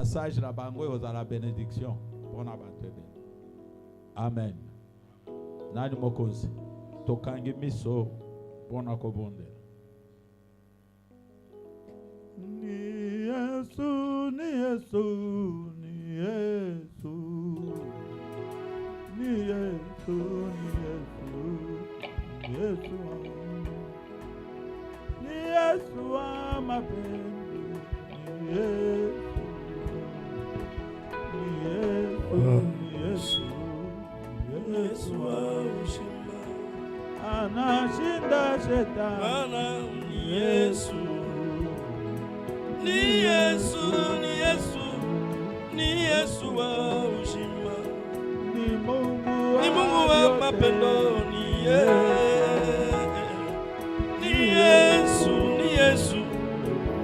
passage la bango aux la bénédiction pour na batebe. Amen. Nani mokozi tokangi miso pona kobonde. Ni Yesu, ni Yesu, ni Yesu, ni Yesu, ni Yesu, ni Yesu, ni Yesu amapendo, ni Yesu, ni Yesu, ni Yesu, ni Yesu ushimba, anashinda shetani, ni Yesu. Ni Yesu, ni Yesu, ni Yesu wa ushima. Ni Mungu wa mapendo, ni Yesu, ni Yesu,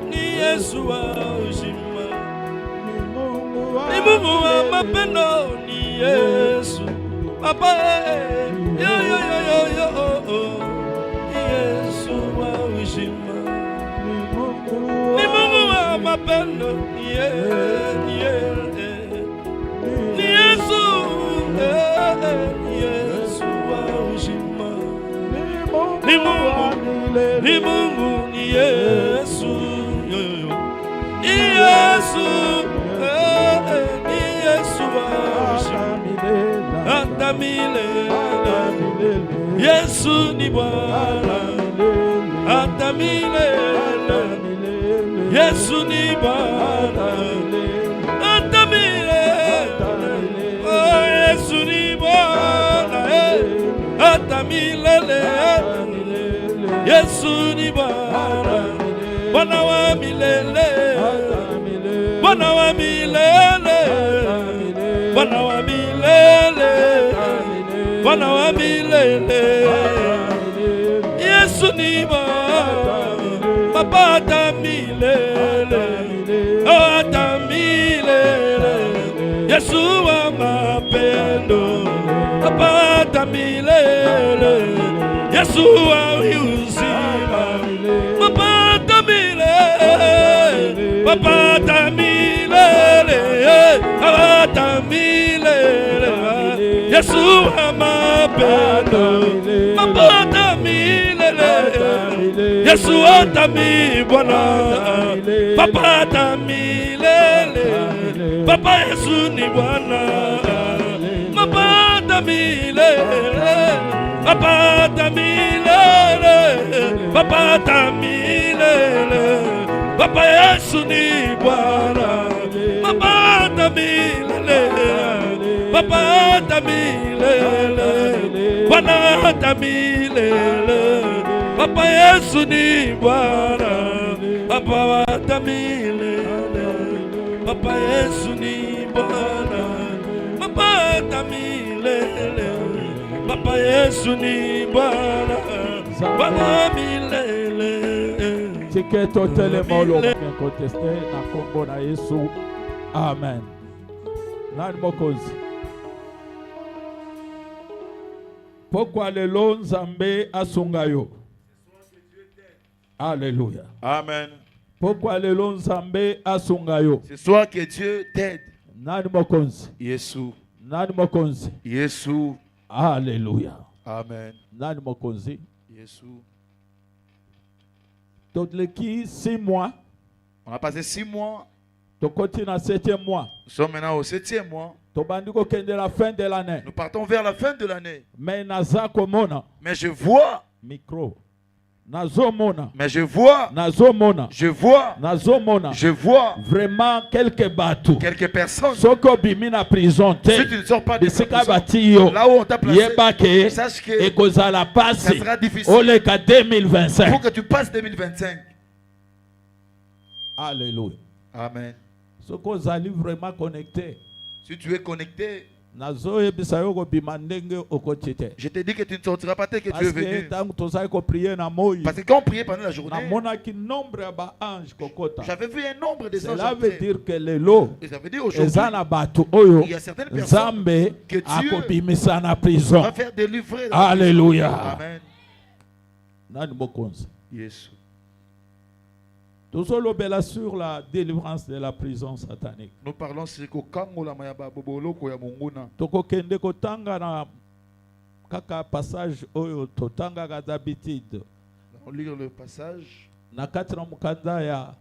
ni Yesu wa ushima. Ni Mungu wa mapendo, ni Yesu. Papa, yo yo yo yo yo, ni Yesu wa ushima. Ni Mungu wa mapendo, ni Yesu, ni Yesu wa ushima. Ni Mungu, ni Yesu, ni Yesu, ni Yesu wa ushima. Hata milele, Yesu ni Bwana, hata milele. Yesu ni Bwana, hata milele. Oh, Yesu ni Bwana, hata milele. Yesu ni Bwana, Bwana wa milele, Bwana wa milele, Bwana wa milele, Bwana wa milele. Yesu ni Bwana, Papa hata milele, oh hata milele. Yesu wa mapendo, Papa hata milele. Yesu wa uzima, Papa hata milele, Papa hata milele, hata milele. Yesu wa mapendo, Papa hata milele. Yesu hata mi Bwana, Papa hata milele. Papa Yesu ni Bwana, Papa hata milele. Papa hata milele, Papa hata milele. Papa Yesu ni Bwana, Papa hata milele. Papa hata milele, Bwana hata milele. Papa Yesu ni Bwana, Papa hata milele. Papa Yesu ni Bwana, Papa hata milele. Papa Yesu ni Bwana, Bwana milele. Tiketo telemolo contesté na kombo na Yesu. Amen. Nani mokozi. Pourquoi lelo Nzambe asungayo? Alléluia. Amen. Pourquoi lelo Nzambe asungayo? Ce soir que Dieu t'aide. Nani mokonzi. Yesu. Nani mokonzi. Yesu. Alléluia. Amen. Nani mokonzi. Yesu. Donc les qui 6 mois. On a passé 6 mois. Tu continues à 7e mois. Nous sommes maintenant au 7e mois. La fin de l'année. Nous partons vers la fin de l'année. Mais je vois. Micro. Mais je vois. Je vois. Je vois. Vraiment quelques bateaux. Quelques personnes. Si tu ne sors pas de prison, là où on t'a placé, sache que ça sera difficile. Il faut que tu passes 2025. Alléluia. Amen. Si vous allez vraiment connecté. Si tu es connecté, je te dis que tu ne sortiras pas tel que tu es venu. Parce que quand on priait pendant la journée, j'avais vu un nombre de gens. Cela veut dire que les lots, ça veut dire aujourd'hui, il y a certaines personnes que Dieu va faire délivrer. Alléluia. Amen. Yes. sur la délivrance de la prison satanique. Nous parlons sur le Tokokende kotanga na kaka passage oyo totanga d'habitude. On lit le passage. Na kati na mukanda ya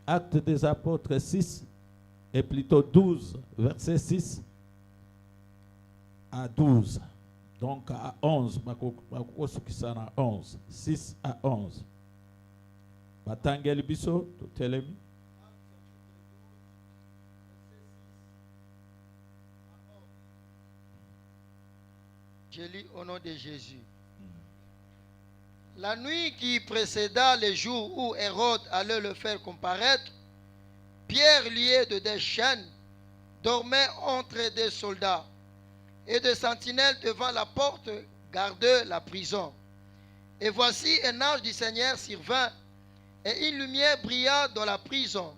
Actes des Apôtres 6 et plutôt 12, verset 6 à 12. Donc à 11, makokosukisana 11, 6 à 11. Batangeli biso to telemi. Je lis au nom de Jésus. La nuit qui précéda le jour où Hérode allait le faire comparaître, Pierre, lié de des chaînes, dormait entre des soldats, et des sentinelles devant la porte gardaient la prison. Et voici un ange du Seigneur survint, et une lumière brilla dans la prison.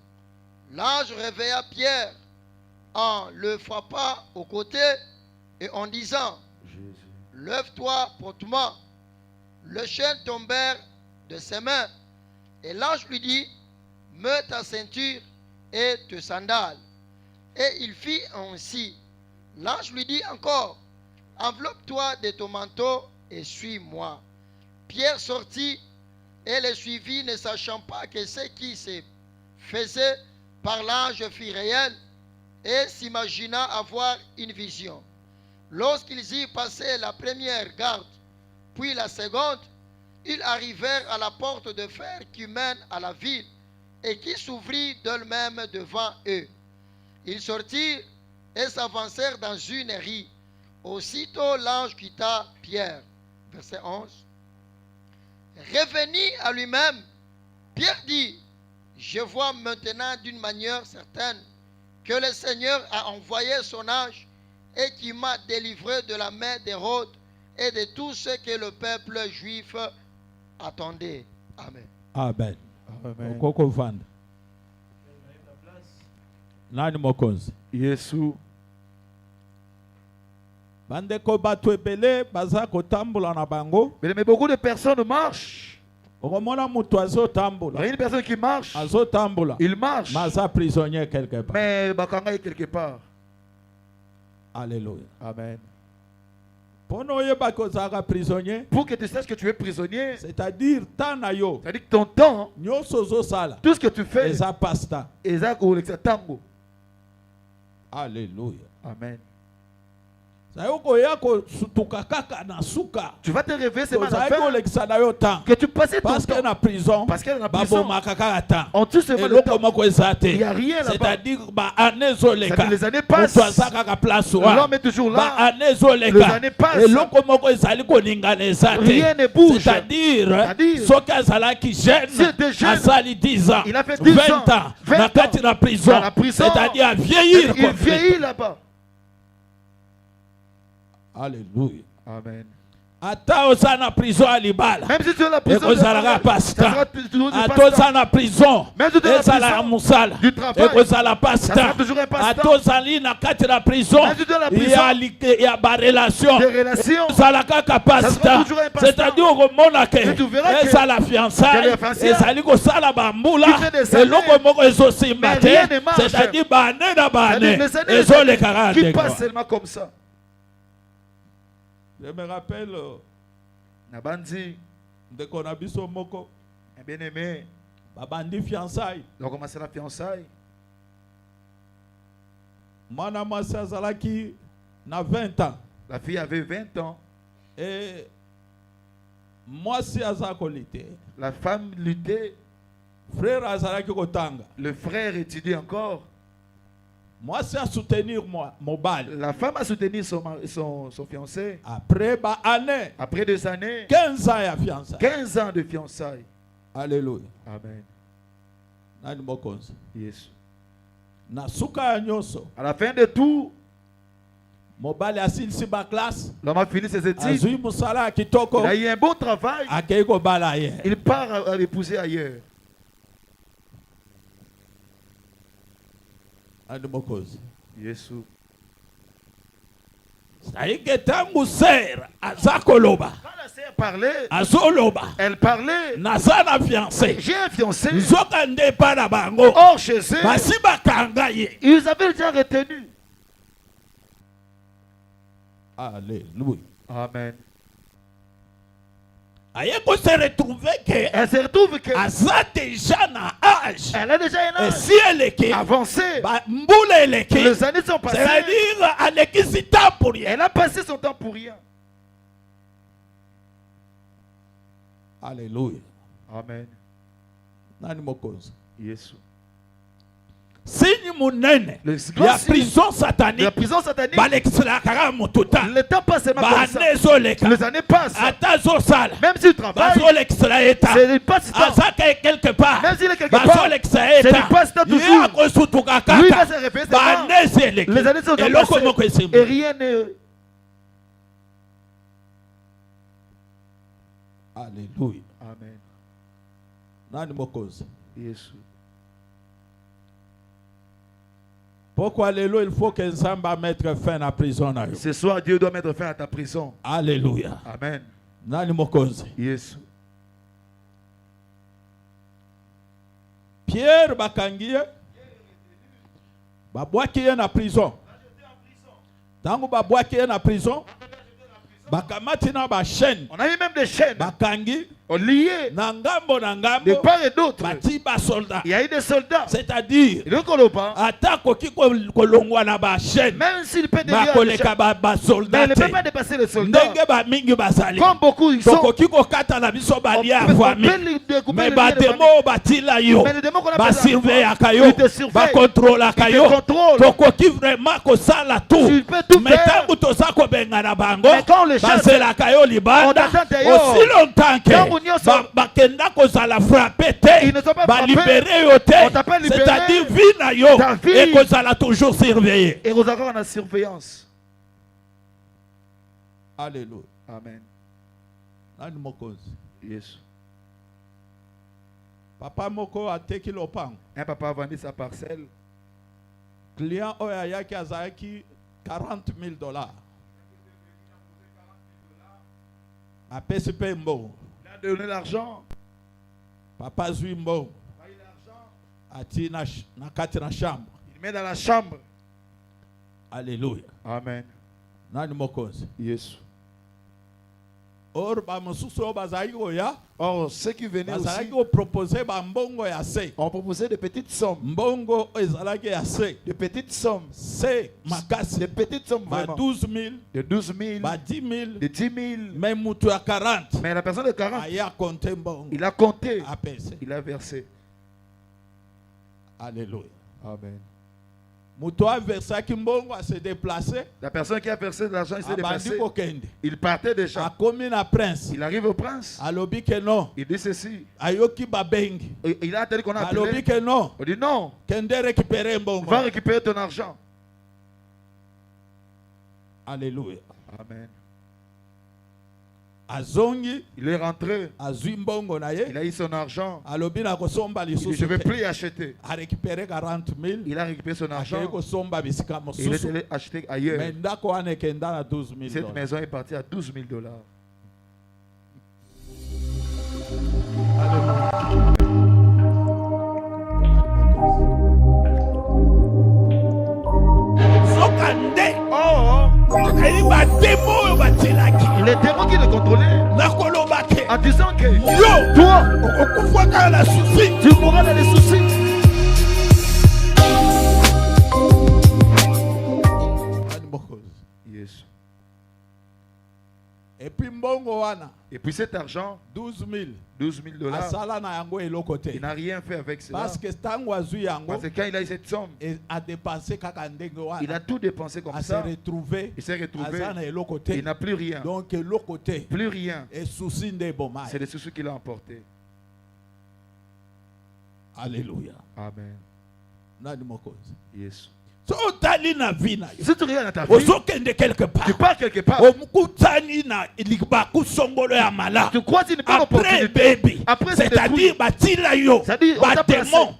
L'ange réveilla Pierre en le frappant au côté et en disant, lève-toi promptement. Le chaînes tombèrent de ses mains, et l'ange lui dit, mets ta ceinture et tes sandales. Et il fit ainsi. L'ange lui dit encore, enveloppe-toi de ton manteau et suis-moi. Pierre sortit et le suivit, ne sachant pas que ce qui se faisait par l'ange fut réel, et s'imagina avoir une vision. Lorsqu'ils y passaient la première garde, puis la seconde, ils arrivèrent à la porte de fer qui mène à la ville et qui s'ouvrit d'elle-même devant eux. Ils sortirent et s'avancèrent dans une rue. Aussitôt l'ange quitta Pierre. Verset 11. Revenu à lui-même, Pierre dit, je vois maintenant d'une manière certaine que le Seigneur a envoyé son ange et qui m'a délivré de la main d'Hérode et de tout ce que le peuple juif attendait. Amen. Amen. Amen. Okoko vanda. Nani mokonzi? Yesu. Bandeko batu ebele baza kotambula na bango. Mais beaucoup de personnes marchent. Okomona mutu azotambula. Il y a une personne qui marche. Azotambula. Il marche. Maza prisonnier quelque part. Mais bakanga est quelque part. Alléluia. Amen. Pour que tu saches que tu es prisonnier, c'est-à-dire que ton temps, tout ce que tu fais, alléluia. Amen. Tu vas te réveiller seulement que tu passes ton parce qu'elle est en prison. Parce qu'elle est en prison. On tue seulement le temps. Il n'y a rien là-bas. C'est-à-dire les années passent. L'homme est toujours là. Les années passent. Rien ne bouge. C'est-à-dire il a fait 10 ans, 20 ans dans la prison. C'est-à-dire vieillir. Il vieillit là-bas. Alléluia. Amen. Ata osana prison à Libala. Même si tu es en prison, ata na prison. Ezala musala. Ezala pasta. Ata na kati na prison. Il y a ba relation. Ezala kaka pasta. C'est-à-dire au mona ke ezala fiançailles. Ezali ko sala bambula. Eloko moko ezosimba te. C'est-à-dire ba ne na ba ne. Ezole karande. Qui passe seulement comme ça. Je me rappelle Nabandi de Konabiso Moko. Bien aimé. Babandi fiançailles. Donc commencer la fiançailles. Mana Massa Zalaki na 20 ans. La fille avait 20 ans. Et moi si azakolité. La femme luttait. Frère Azalaki Kotanga. Le frère étudie encore. Moi, c'est à soutenir mon bal. La femme a soutenu son fiancé. Après 2 années. 15 ans de fiançailles. 15 ans de fiançailles. Alléluia. Amen. Nani mokonzi. Yes. Na suka nyoso. À la fin de tout, mon bal a signé sa classe. L'homme a fini ses études. Azui musala kitoko. Il a eu un bon travail. Akeko bala ailleurs. Il part à l'épouser ailleurs. Yesu. parlait, elle parlait, j'ai un fiancé. Or chez eux, ils avaient déjà retenu. Alléluia. Amen. Elle se retrouve que elle a déjà un âge. Et si elle est avancé, les années sont passées. C'est-à-dire, elle a passé son temps pour rien. Alléluia. Amen. Yes. Signe munene la prison satanique, le temps passe seulement comme ça. Les années passent. Même s'il travaille, c'est une passe-temps. Quelque part, même s'il est quelque part, c'est une passe-temps toujours. Lui va se répéter. Les années sont passées et rien n'est... Alléluia. Amen. Yes. Pourquoi alléluia, il faut que Nzamba mette fin à la prison. Ce soir, Dieu doit mettre fin à ta prison. Alléluia. Amen. Yes. Pierre Bakangie, Babouakie na prison. Tango Babouakie na prison. Bakamati na ba chaîne. On a eu même des chaînes. Bakangi. Liés. Nangambo. De part et d'autre. Bati ba soldats. Il y a eu des soldats. C'est-à-dire. Attaque qui kolongwa na ba chaîne. Même s'il peut dévier ba soldats. Mais il ne peut pas dépasser les soldats. Comme beaucoup ils sont. Kata na biso bali ya famille. Mais ba démon batila yo. Ba surveiller kayo. Ba contrôle kayo. Tokoki vraiment ko sala tout. Mais tangu toza ko benga na bango. C'est la kayo libanda. Aussi longtemps que bakenda kozala frappé te, ba libérer yo te, c'est-à-dire vie na yo et kozala toujours surveillé. Et vous avez en surveillance. Alléluia. Amen. Nani mokozi. Yes. Papa moko ateki lopango. Un papa a vendu sa parcelle. Client oya yaki azaki $40,000. A PCP mbo. Il a donné l'argent. Papa zui mbo. Ati na kati na chambre. Il met dans la chambre. Alléluia. Amen. Nani mokozi. Yes. Or ba mususu bazali oya. Or ceux qui venaient aussi, on proposait de petites sommes. De petites sommes. C'est de petites sommes vraiment. 12 000. De 12 000. De 10 000. Même 40. Mais la personne de 40, il a compté. Il a versé. Alléluia. Amen. La personne qui a versé de l'argent, il s'est déplacé. Il partait déjà. Il arrive au prince. Il dit ceci. Il a attendu qu'on a appelé. Il dit non. Va récupérer ton argent. Alléluia. Amen. Il est rentré. Il a eu son argent. Il dit, je ne vais plus acheter. Il a récupéré son argent. Il est allé acheter ailleurs. Cette maison est partie à $12 000. Les démons qui le contrôlaient en disant que toi, tu mourras dans les soucis. Yes. Et puis cet argent, $12 000, il n'a rien fait avec cela. Parce que quand il a eu cette somme, il a tout dépensé comme ça. Il s'est retrouvé. Il n'a plus rien. Donc plus rien. C'est les soucis qu'il a emportés. Alléluia. Amen. Yes. Si tu regardes dans ta vie, tu pars quelque part. Tu crois qu'il n'y a pas d'opportunité. Après, c'est-à-dire, le démon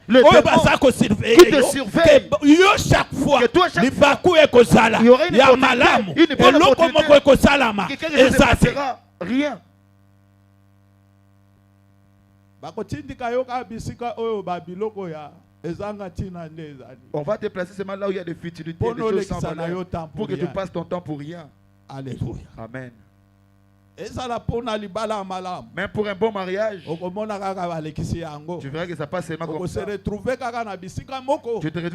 qui te surveille. Chaque fois, que toi, chaque fois, il y aura une opportunité. Que quelque chose ne passera. Rien. On va te placer seulement là où il y a des futilités, des choses sans valeur, pour que tu passes ton temps pour rien. Alléluia. Amen. Même pour un bon mariage, tu verras que ça passe seulement comme ça. Tu te retrouves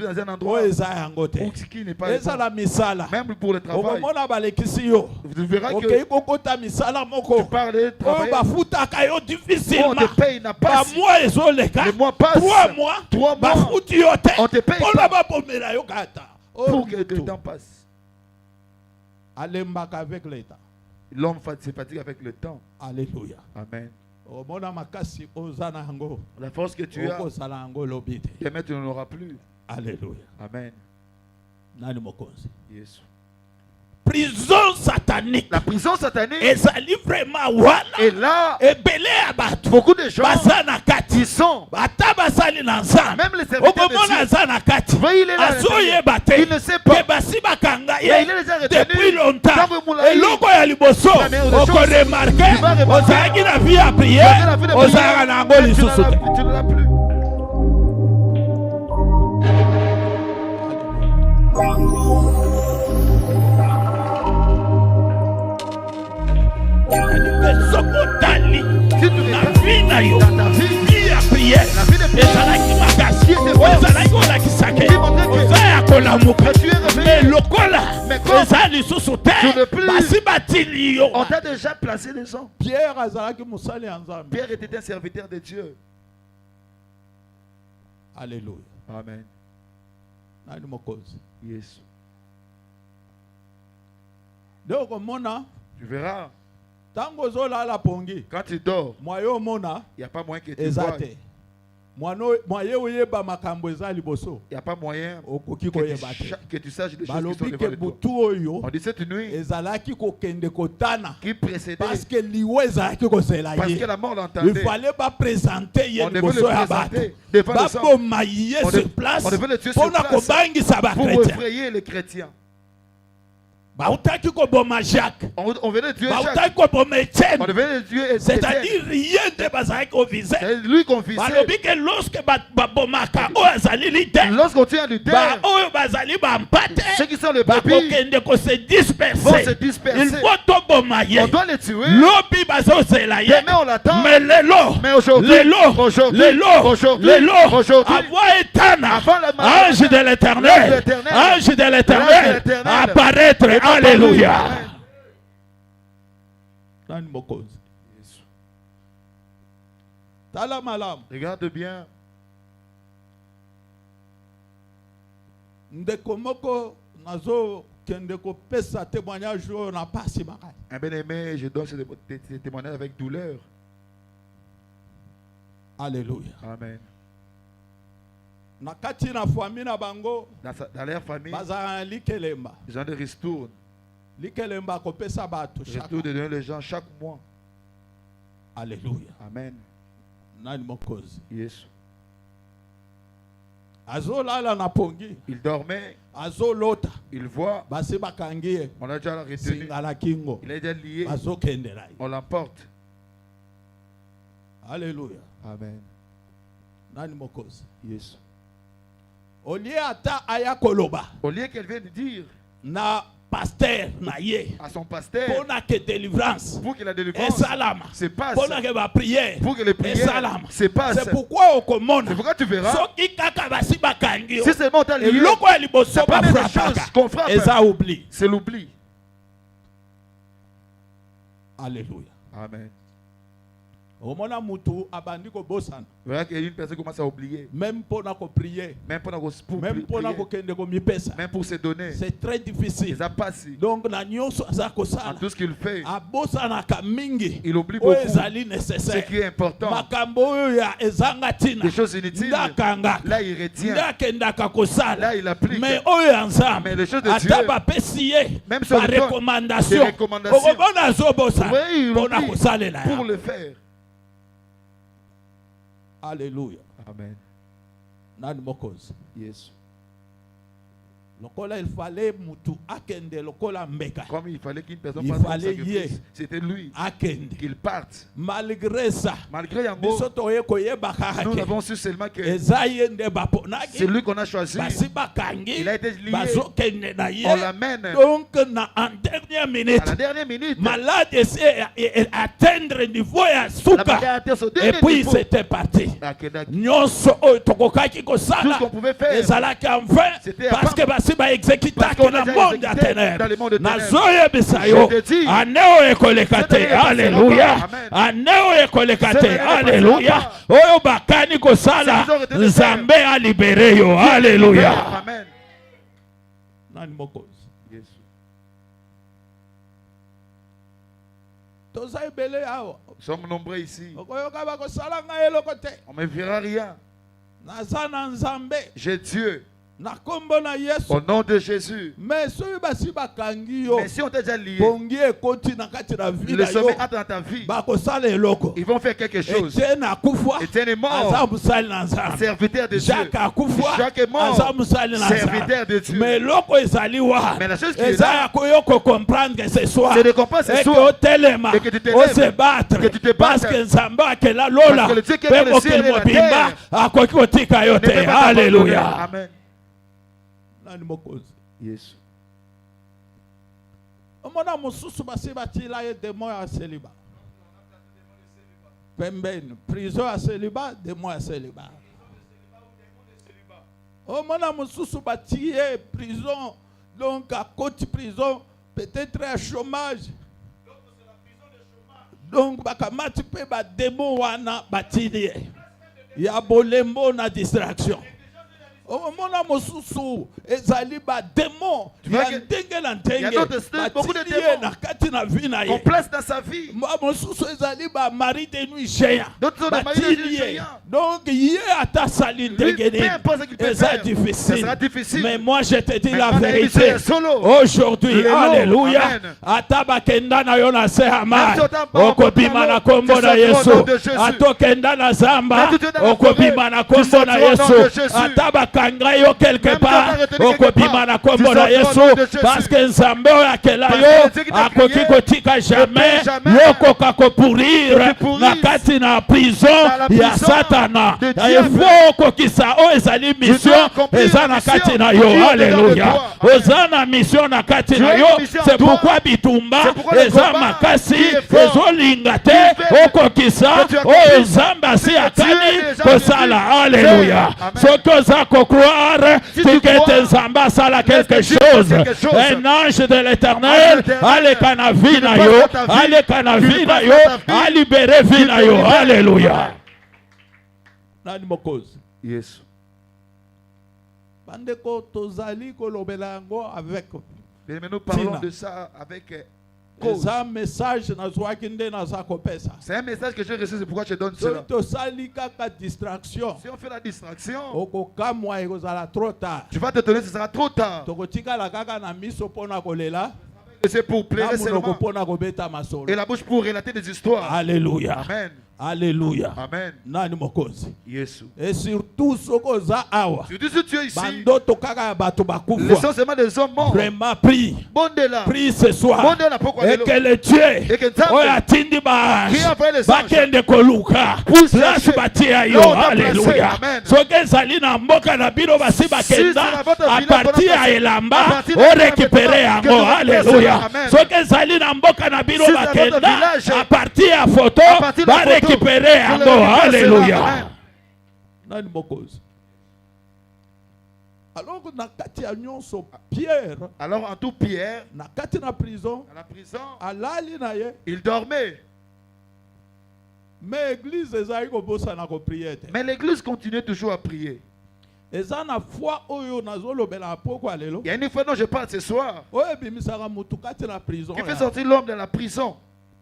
dans un endroit où ce qui n'est pas bon. Même pour le travail, tu verras que tu parles de travail. On te paye, n'a pas le mois passe. 3 mois, on te paye pas pour que le temps passe. L'homme se fatigue avec le temps. Alléluia. Amen. La force que tu as, demain tu n'en auras plus. Alléluia. Amen. Yes. Prison satanique. La prison satanique. Et là, beaucoup de gens qui sont, même les serviteurs de Dieu, il est là, il ne sait pas, mais il est déjà retenu depuis longtemps. Et l'oko ya liboso, oko remarqué, ozaki na vie à prier, ozaka na ngo lisusu te. Tu ne l'as plus. Si tu regardes dans ta vie à prière, ezalaki makasi, ezalaki olakisake, ozaya kolamuka, mais lokola eza lisusu te, basi batili yo. On t'a déjà placé les gens. Pierre azalaki musali ya Nzambe. Pierre était un serviteur de Dieu. Alléluia. Amen. Nani mokozi. Yes. Donc mona, tu verras. Quand tu dors, il n'y a pas moyen que tu vois. Il n'y a pas moyen que tu saches des choses qui sont devant toi. On dit cette nuit qui précédait, parce que la mort l'entendait. Il fallait pas présenter. On devait le présenter devant le sang. On devait le tuer sur place pour effrayer les chrétiens. On venait tuer Jacques. On devait tuer Étienne. C'est-à-dire rien de visait. C'est lui qu'on visait. Lorsqu'on tient du terre, ceux qui sont les brebis vont se disperser. Il faut on doit les tuer. Demain on l'attend. Mais aujourd'hui, avant la mort, ange de l'éternel, apparaître. Alléluia. Regarde bien. Un bien-aimé, je donne ce témoignage avec douleur. Alléluia. Amen. Dans leur famille, ils ont des ristournes. Ristournes de donner les gens chaque mois. Alléluia. Amen. Yes. Il dormait. Il voit. On a déjà retenu. Il est déjà lié. On l'emporte. Alléluia. Amen. Yes. Au lieu qu'elle vienne dire na pasteur na ye à son pasteur pour que la délivrance se passe, pour que les prières se passent. C'est pourquoi tu verras si seulement on t'a lié, c'est pas des choses qu'on frappe, c'est l'oubli. Alléluia. Amen. Voilà qu'il y a une personne qui commence à oublier. Même pour prier. Même pour se donner. C'est très difficile. Donc, en tout ce qu'il fait, il oublie beaucoup ce qui est important. Des choses inutiles. Là, il retient. Là, il applique. Mais les choses de Dieu, même sur des recommandations, oui, il oublie pour le faire. Alléluia. Amen. Yes. Il fallait comme il fallait qu'une personne fasse un sacrifice, c'était lui qu'il parte. Malgré ça, nous avons su seulement que c'est lui qu'on a choisi. Il a été lié. On l'amène. Donc, en dernière minute, à la dernière minute, malade essaie d'atteindre le niveau et puis c'était parti. Tout ce qu'on pouvait faire, c'était parce que exécuter dans le monde de ténèbres. Nazoye bisayo. Aneo ekolekate. Alléluia. Aneo ekolekate. Alléluia. Oyo bakani kosala. Nzambe a libéré yo. Alléluia. Amen. Nani mokozi. Yes. Toza ebele awo. Nous sommes nombreux ici. Okoyoka bakosala nga eloko te. On ne verra rien. Nazana nzambe. J'ai Dieu. Au nom de Jésus. Mais si on t'a déjà lié, le sommet entre dans ta vie, ils vont faire quelque chose. Étienne est mort, serviteur de Dieu. Jacques est mort, serviteur de Dieu. Mais la chose qui est là, c'est de comprendre ce soir et que tu te lèves, que tu te battes, parce que le Dieu qui est dans le ciel et la terre, alléluia. Amen. Yes. Prison à célibat, démon à célibat. Prison, donc à côté prison, peut-être à chômage. Donc, bakamati pe ba démon wana batini. Ya bolembo na distraction. Mona mosusu ezali ba démon ya ndenge na ndenge beaucoup de démons na kati na vie na ye on place dans sa vie mosusu ezali ba mari de nuit géant donc ye ata sali ndenge ni c'est difficile mais moi je te dis la vérité aujourd'hui alléluia ata bakenda na yo na se ama okobima na kombo na Yesu atokenda na zamba okobima na kombo na Yesu ata kangayo quelque part okobima na kombo na Yesu parce que nzambe akela yo akoki kotika jamais yokoka kopourir na kati na prison ya satana il faut kokisa o ezali mission eza na kati na yo alléluia ozana mission na kati na yo c'est pourquoi bitumba eza makasi ezolinga te okokisa o nzambe si akani kosala alléluia soki croire que tes ambassades à quelque chose. Un ange de l'éternel allez kanavina yo, allez kanavina yo, a libéré vina yo. Alléluia. Nani mokozi. Yes. Bandeko tozali kolobela ngo avec. Mais nous parlons de ça avec c'est un message que j'ai reçu, c'est pourquoi je donne cela. Si on fait la distraction, tu vas te donner, ce sera trop tard. C'est pour plairer seulement. Et la bouche pour relater des histoires. Alléluia. Amen. Alléluia. Amen. Nani mokozi. Yes. Et surtout sokoza awa. Surtout si tu es ici. Bandoto kaka bato bakufa. Les sont seulement des hommes morts. Vraiment prie. Bondela. Prie ce soir. Bondela pourquoi et que le Dieu. Et que Nzambe. Oya tindi ba. Qui a fait les anges. Bakende koluka. Place batia yo. Alléluia. Soke zali na mboka na bino basi bakenda. A partir ya elamba. O récupérer yango. Alléluia. Soke zali na mboka na bino bakenda. A partir ya photo. Ba récupérer yango. Alléluia. Nani mokozi. Alors na kati ya nyonso Pierre. Alors en tout Pierre. Na kati na prison. À la prison. Alali na ye. Il dormait. Mais l'église continue toujours à prier. Il y a une fois dont je parle ce soir. Qui fait sortir l'homme de la prison.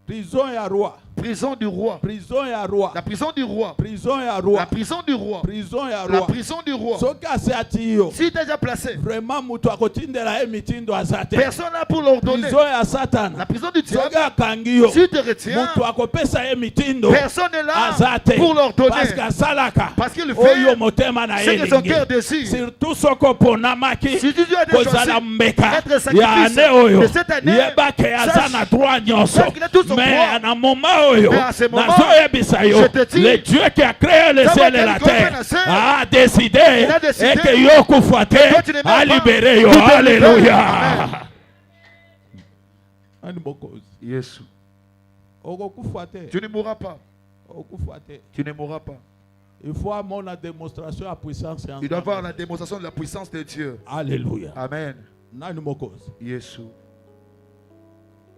Prison et roi. Prison du roi. Prison et roi. La prison du roi. Prison et roi. La prison du roi. Prison et roi. La prison du roi. Si tu es déjà placé. Vraiment, personne n'a pour l'ordonner. Prison et Satan. La prison du diable. Si tu te retiens. Personne n'est là pour l'ordonner. Parce qu'il fait ce que son cœur désire. Surtout ce que si tu as des choisi être sacrifice de cette année, sache qu'il a tout son droit. Mais à ce moment, je te dis, le Dieu qui a créé le ciel et la terre a décidé et que Yoko Fouate a libéré. Alléluia. Yes. Tu ne mourras pas. Tu ne mourras pas. Il faut avoir la démonstration de la puissance. Il doit avoir la démonstration de la puissance de Dieu. Alléluia. Amen. Yes.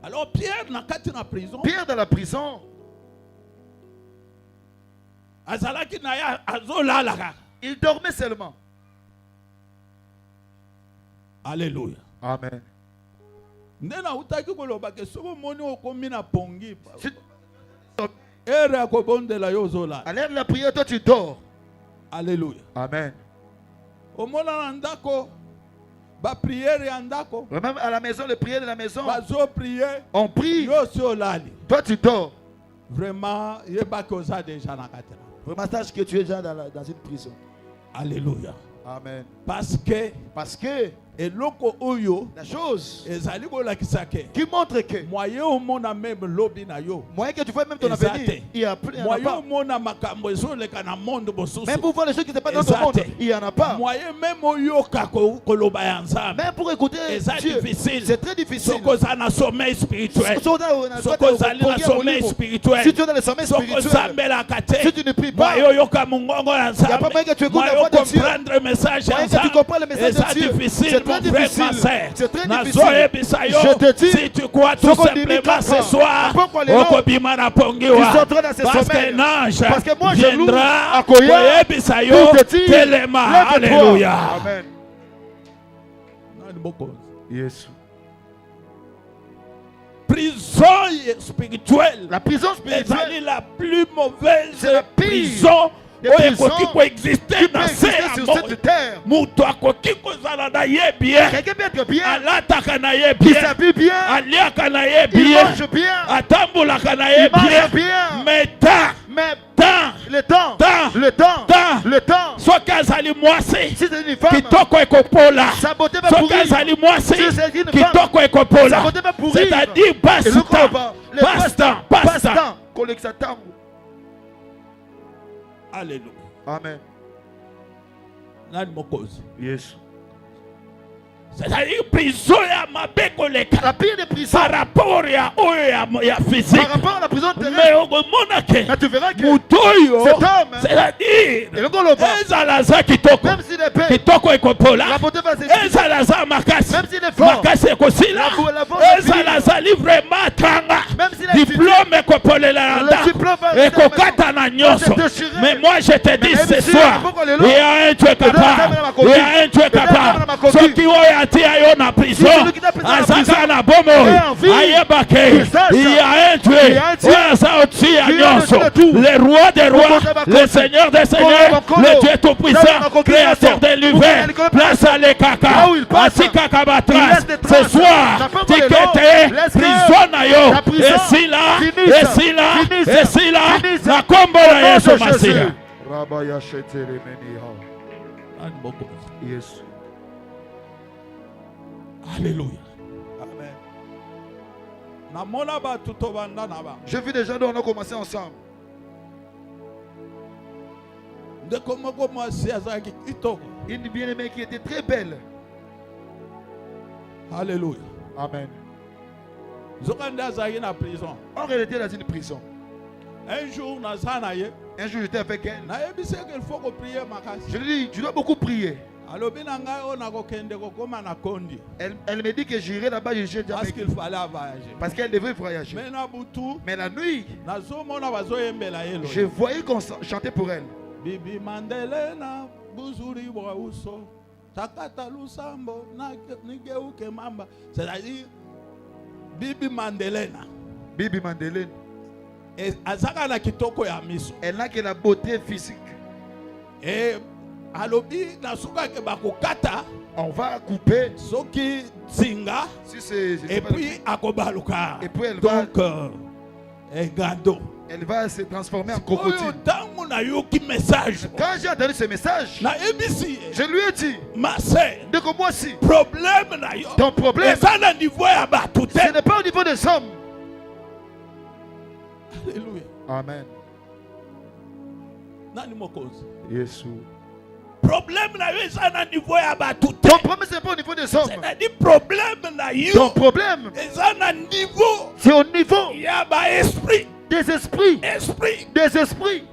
Alors Pierre dans la prison. Pierre dans la prison. Il dormait seulement. Alléluia. Amen. À l'air de la prière, toi tu dors. Alléluia. Amen. Même à la maison, les prières de la maison. On prie. Toi tu dors. Vraiment, sache que tu es déjà dans une prison. Alléluia. Amen. Parce que la chose qui montre que moyen que tu vois même ton avenir, il y a plus. Même pour voir les choses qui se passent dans ton monde, il n'y en a pas. Même pour écouter Dieu, c'est très difficile. Si tu es dans le sommeil spirituel, si tu es dans le sommeil spirituel, si tu ne pries pas, il n'y a pas moyen que tu écoutes la voix de Dieu. Tu comprends le message de Dieu. C'est très difficile. C'est très difficile. Je te dis, si tu crois tout simplement ce soir, parce que moi je loue à Koya pour te dire, alléluia. Amen. Yes. Prison spirituelle. La prison spirituelle est la plus mauvaise prison qui peut exister dans cette terre. Quelqu'un peut être bien, qui s'habille bien, il mange bien, il marche bien, mais le temps, si c'est une femme, sa beauté va pourrir. Si c'est une femme, sa beauté va pourrir. C'est-à-dire passe-temps. Alléluia. Amen. Yes. C'est-à-dire prison ya mabeko leka. La pire des prisons. Par rapport ya physique. Par rapport à la prison terrestre. Mais au moment que tu verras que mutoyo, cet homme, c'est-à-dire ezalaza kitoko. Même s'il est payé, kitoko ekopola. la beauté va s'échapper. Ezalaza makasi. Même s'il est fort, makasi ekosila. Ezalaza livrement tanga. Même s'il est diplôme ekopolela nda. Ekokata na nyonso. Mais moi je te dis ce soir, il y a un Dieu capable. Il y a un Dieu capable. Ceux qui ont atia yo na prison, azaka na bomo, ayebake, il y a un Dieu, le roi des rois, le seigneur des seigneurs, le Dieu tout-puissant, créateur de l'univers, place à l'ékaka, asika kabatras, ce soir, tikete, prison na yo, et si là, na kombo na Yesu Masiya. Yes. Alléluia. Amen. J'ai vu des gens dont on a commencé ensemble. Une bien-aimée qui était très belle. Alléluia. Amen. Or, elle était dans une prison. Un jour, j'étais avec elle. Je lui ai dit, tu dois beaucoup prier. Elle me dit que j'irai là-bas, je cherche parce qu'il fallait voyager. Parce qu'elle devait voyager. Mais la nuit, je voyais qu'on chantait pour elle. Bibi Mandelena, Buzuri Wauso, Takata Lusambo, Nigeuke Mamba. C'est-à-dire, Bibi Mandelena. Bibi Mandelena. Elle n'a que la beauté physique. Et alobi nasuka ke bakokata, on va couper soki tsinga, et puis akobaluka. Et puis elle va gado. Elle va se transformer en crocodile. Quand j'ai entendu ce message, je lui ai dit, ma sœur, ton problème, ce n'est pas au niveau des hommes. Alléluia. Amen. Jésus. Problème ton problème c'est pas au niveau des hommes. Ton problème c'est au niveau des esprits. Des esprits.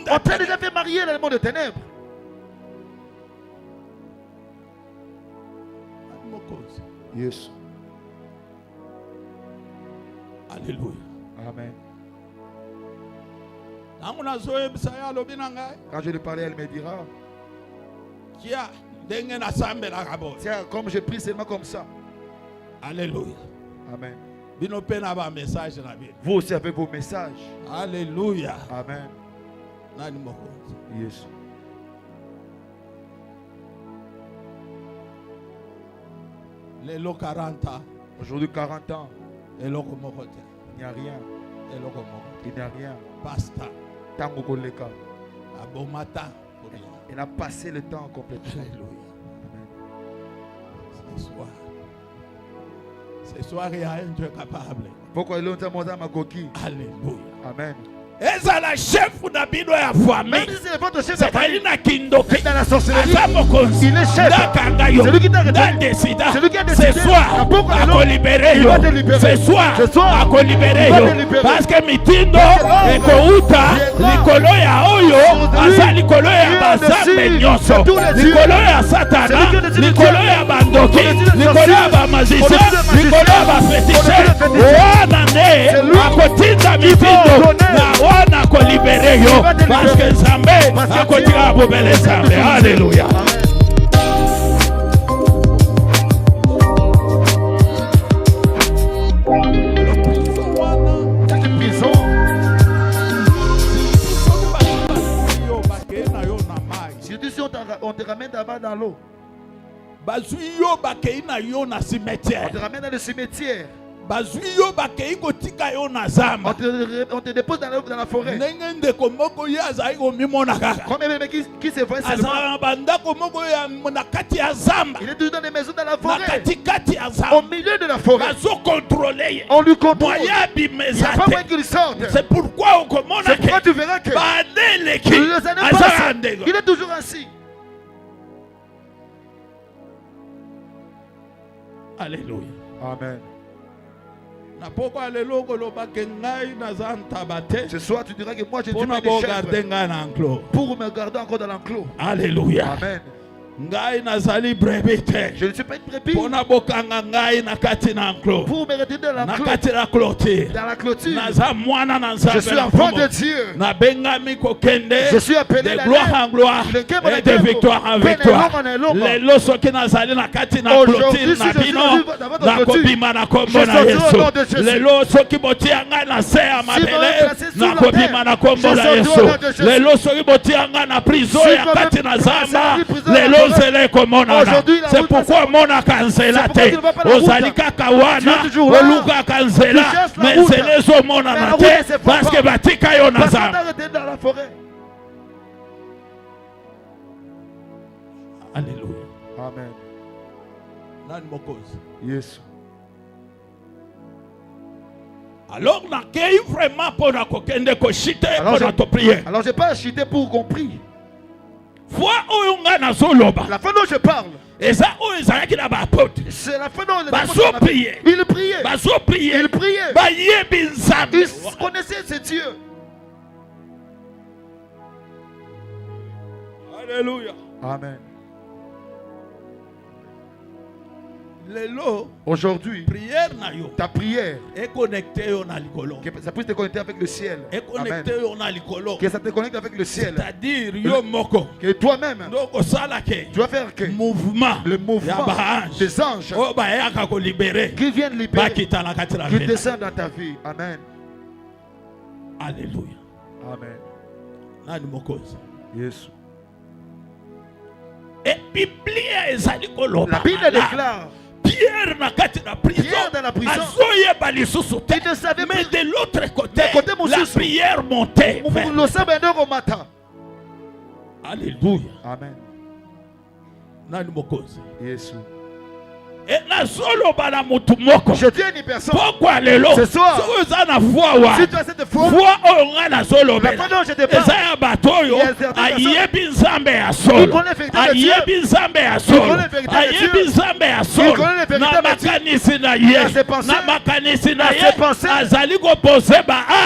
On t'a déjà fait marier dans le monde de ténèbres. Yes. Alléluia. Amen. Quand je lui parlais, elle me dira, tiens, comme je prie seulement comme ça. Alléluia. Amen. Vous aussi avez vos messages. Alléluia. Amen. Yes. Aujourd'hui 40 ans. Il n'y a rien. Il n'y a rien. Pasta. Tango koleka. Abomata. Il a passé le temps complètement. Alléluia. Ce soir. Ce soir, il y a un Dieu capable. Pourquoi il a monté ma coquille? Alléluia. Amen. Et ça la chef d'Abino est affamé. Même si c'est votre chef d'Abino. C'est dans la sorcellerie. Il est chef. C'est lui qui t'a décidé. Ce soir, à libérer. Ce soir, à libérer. Parce que mitindo, ekouta, likolo ya oyo, asa likolo ya bazambe nyoso, likolo ya satana, likolo ya bandoki, likolo ya bamazise, likolo ya bafetishe. Wana ne, akotinda mitindo, na wana ko libere yo, parce que Nzambe akotika bobele Nzambe. Alléluia. On te ramène d'abord dans l'eau. On te ramène dans le cimetière. On te dépose dans la forêt. Comme un qui se voit il est toujours dans les maisons de la forêt. Au milieu de la forêt. On lui contrôle. Il n'y a pas moyen qu'il sorte. C'est pourquoi tu verras que il est toujours assis. Alléluia. Amen. Ce soir tu diras que moi je suis pour me garder encore dans l'enclos. Alléluia. Amen. Je ne suis pas une brebis. Pour me retirer dans l'enclos. Dans la clôture. Je suis enfant de Dieu. Je suis appelé de gloire en gloire et de victoire en victoire. Les lois qui nazali na kati na clôture na bino na kobima na kombo na Yesu. Les lois qui botia nga na se ya mabele na kobima na kombo na Yesu. Les lois qui botia nga na prison ya kati na zamba. Les lois c'est pourquoi mon a cancellé. Ozalika kawana, oluka cancellé. Mais c'est les hommes mon a parce que batika yo nazam. Alléluia. Amen. Yes. Alors on accueille vraiment pour la kokende ko chiter pour notre prière. Alors je pas chiter pour qu'on prie. La fin dont je parle, c'est la fin dont il priait. Il priait. Il connaissait ce Dieu. Alléluia. Amen. Aujourd'hui, ta prière est connectée au Nalikolo. Que ça puisse te connecter avec le ciel. Est connectée au Nalikolo. Que ça te connecte avec le ciel. C'est-à-dire que toi-même tu vas faire que le mouvement des anges qui viennent libérer, qui descendent dans ta vie. Amen. Alléluia. Amen. Yes. Et la Bible déclare Pierre dans la prison, il ne savait mais plus. de l'autre côté, la prière montait. Alléluia. Amen. Yes. Et je dis à une personne, ce soir, si tu as cette foi, la foi dont je te parle,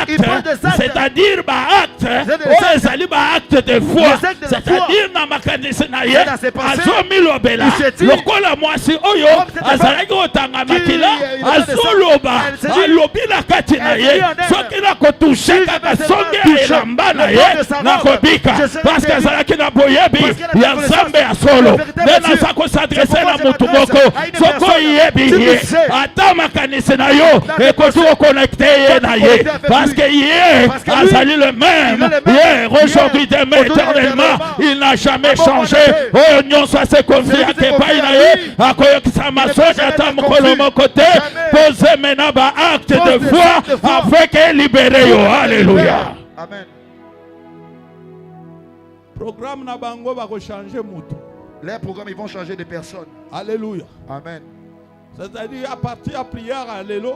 il connaît c'est-à-dire acte de foi, c'est-à-dire azalaki otanga makila azoloba alobi na kati na ye soki nakotushe kaka songe ya elamba na ye nakobika paske azalaki na boyebi ya nzambe ya solo nde naza kosadrese na mutu moko soki oyebi ye ata makanisi na yo ekoki okonekte ye na ye paske ye azali le même hier aujourd'hui demain éternellement il n'a jamais changé oyo nyonso ase konfiaka epai na ye akoyokisa masoja ata mokolo moko te posez maintenant ba acte de foi afin que libere yo. Alléluia. Amen. Programme na bango ba ko changer mutu. Les programmes ils vont changer de personnes. Alléluia. Amen. C'est-à-dire à partir de prière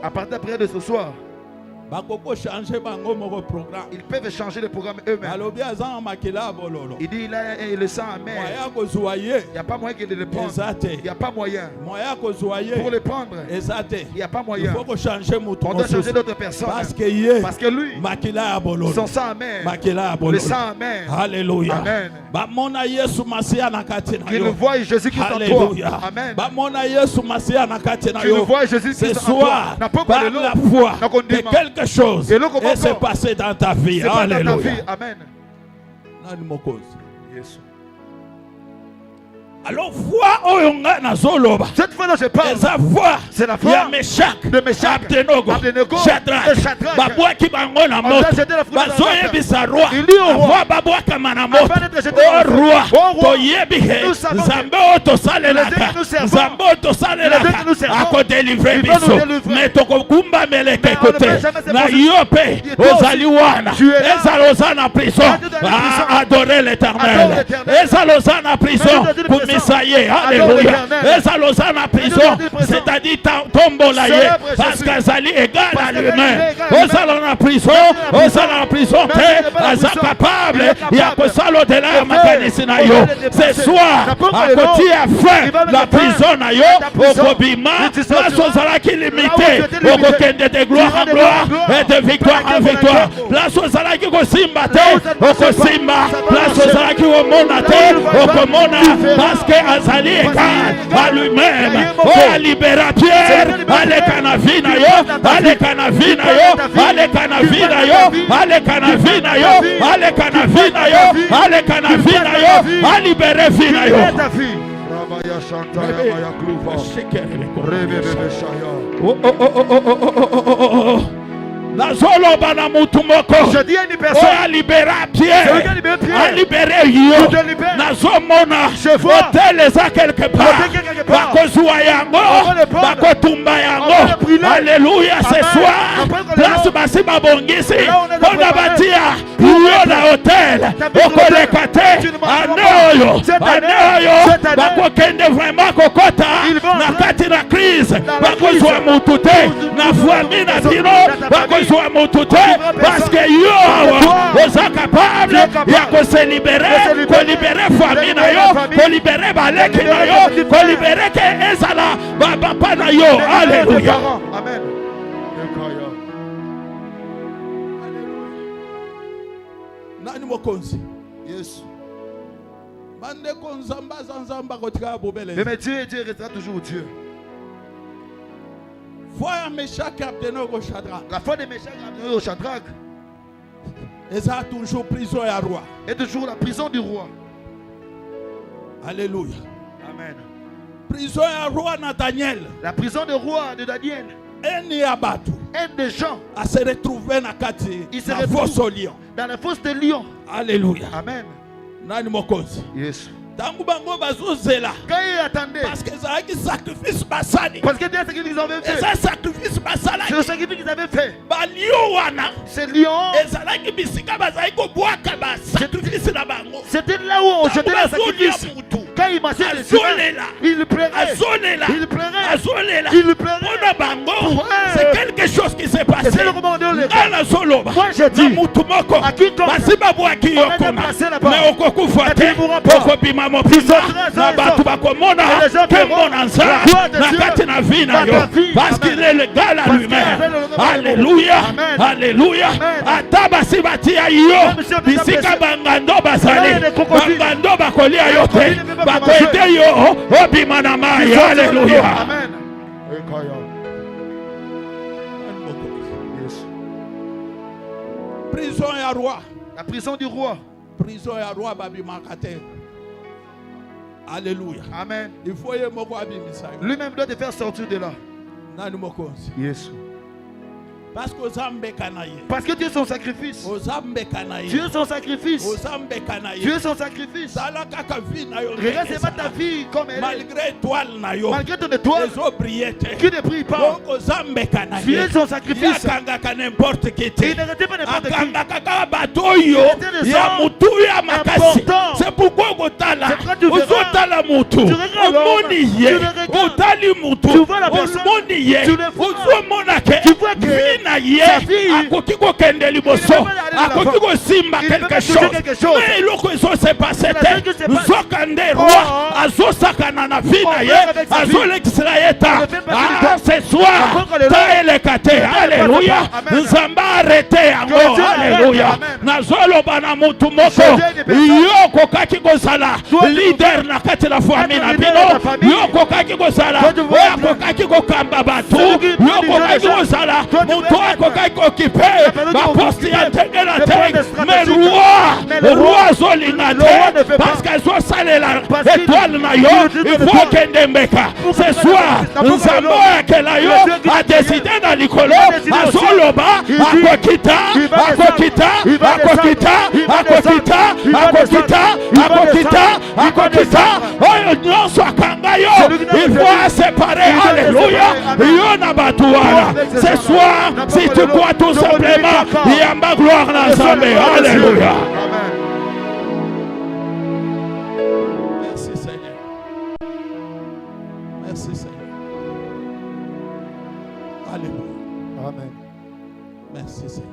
à partir de la prière de ce soir, ils peuvent changer le programme eux-mêmes. Il dit là le sang amer. Il n'y a pas moyen de le prendre. Il n'y a pas moyen. Pour le prendre, il n'y a pas moyen. On doit changer d'autres personnes. Parce que lui, son sang amer, le sang amer. Alléluia. Amen. Qu'il voit Jésus-Christ en toi. Amen. Qu'il voit Jésus-Christ en toi. Par la foi, quelque chose et s'est passé dans ta vie. Alléluia. Amen. Yes. Alors, foi cette fois dont je parle, c'est la foi de Meshach, Abdenego, Shadrach, Babouaki Bangona Moto, Bazoye Bizarroa, Avoa Babouaka Manamo, au roi, Toyebihe, Zambo Tosalelaka, Zambo Tosalelaka, Ako délivrer Biso, mais Tokokumba Meleke Kote, Na Yope, Ozaliwana, Ezalozana prison, à adorer l'éternel, Ezalozana prison, pour Messayer, alléluia. Ezalozana prison, c'est-à-dire tombolaye, parce qu'Azali égal à lui-même. Ozalona prison, Ozalona prison, Aza capable, il y a que ça l'au-delà, Makanisinayo. Ce soir, à côté à fin, la prison nayo, au Kobima, place aux qui limité, au Kokende de gloire en gloire et de victoire en victoire. Place aux Alaki au Simbate, au Kosimba, place aux Alaki au Monate, au Komona, parce que Azali égal à lui-même. Oh, libéra Pierre, allez canavina yo, allez canavina yo, allez canavina yo, allez canavina yo, allez canavina yo, allez canavina yo, allez libérer vina yo. Rabaya Shanta Rabaya Kluva. Je dis à une personne, a libéré Pierre, a libéré yo, nazomona, hôtel les a quelque part, bakozua yango, bakotumba yango, alléluia ce soir, place basi babongisi, on a bâti na hôtel, okolekate, aneoyo, bakokende vraiment kokota, na kati na crise, bakozua mutute, na fuami na dino, bakozua mutute, parce que yo, oza capable, ya ko se libérer, ko libérer famille na yo, ko libérer baleki na yo, ko libérer ke ezala, papa na yo, alléluia. Amen. Nani mokonzi? Yes. Mais Dieu restera toujours Dieu. La foi de Meshach et Abednego au Shadrach est toujours prison et roi. Et toujours la prison du roi. Alléluia. Amen. Prison et roi de Daniel. La prison du roi de Daniel. Un des gens à se retrouver dans la fosse au lion. Dans la fosse de lion. Alléluia. Amen. Yes. Quand il attendait, parce que c'est un sacrifice basani. Parce que qu'ils avaient fait. C'est un sacrifice basani. C'est le sacrifice qu'ils avaient fait. C'est lion. C'était là où on jetait le sacrifice. Quand il marchait dessus, il pleurait. Il pleurait. Il pleurait. C'est quelque chose qui s'est passé. Moi j'ai dit, à qui on a placé là-bas. Mais au mon prison, na batu bakomona kemona nzala na kati na vie na yo parce qu'il est le gars à lui-même. Alléluia, alléluia. Ata basi batia yo bisika bangando basali bangando bakolia yo te bakoite yo obima na mai. Alléluia, amen. Prison ya roi, la prison du roi. Prison ya roi babi makate. Alléluia. Amen. Lui-même doit te faire sortir de là. Yes. Parce que Dieu est son sacrifice. Dieu est son sacrifice. Dieu est son sacrifice. Regarde seulement ta vie comme elle est. Malgré ton étoile qui ne brille pas. Dieu est son sacrifice. Il n'arrêtait pas n'importe qui. Il était important. C'est pourquoi tu vois la moto. Tu vois la personne. Tu vois que akoki kokende liboso akoki kosimba quelque chose mais eloko ezo se passe te nzokande roi azosakana na vie na ye azolekisela ye ta ce soir ta eleka te. Alléluia. Nzamba arrete yango. Alléluia. Nazoloba na mutu moko yo kokaki kozala leader na kati la famille na bino yo kokaki kozala yo kokaki kokamba batu yo kokaki kozala mutu kokaki occupé ba poste ya tegela te mais roi zolinga te parce que zo salela étoile na yo il faut kende mbeka ce soir nzambo akela yo a décidé na likolo azoloba akokita akokita akokita akokita akokita akokita akokita oyo nyonso akanga yo il faut séparer. Alléluia. Yo na batu wana ce soir si tu crois tout simplement yamba gloire na Nzambe. Alléluia. Merci Seigneur. Merci Seigneur. Alléluia. Amen. Merci Seigneur.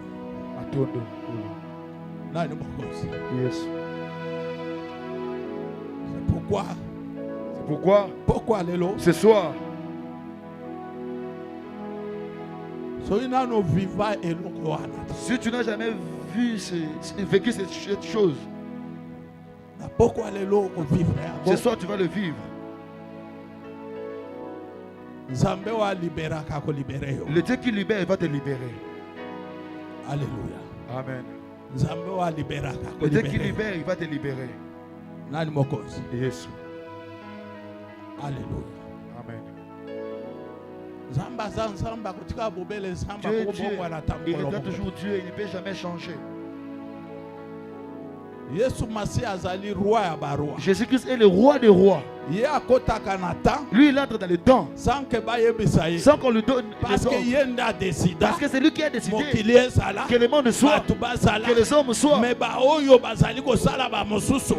Atondo. Nani mokozi. Yes. C'est pourquoi. C'est pourquoi. Pourquoi lelo? Ce soir. Si tu n'as jamais vécu cette chose, ce soir tu vas le vivre. Le Dieu qui libère, il va te libérer. Alléluia. Amen. Le Dieu qui libère, il va te libérer. Yes. Alléluia. Amen. Dieu est Dieu. Il est toujours Dieu, il ne peut jamais changer. Jésus-Christ est le roi des rois. Lui il entre dans le temps sans qu'on lui donne. Parce que c'est lui qui a décidé que le monde soit, que les hommes soient. Mais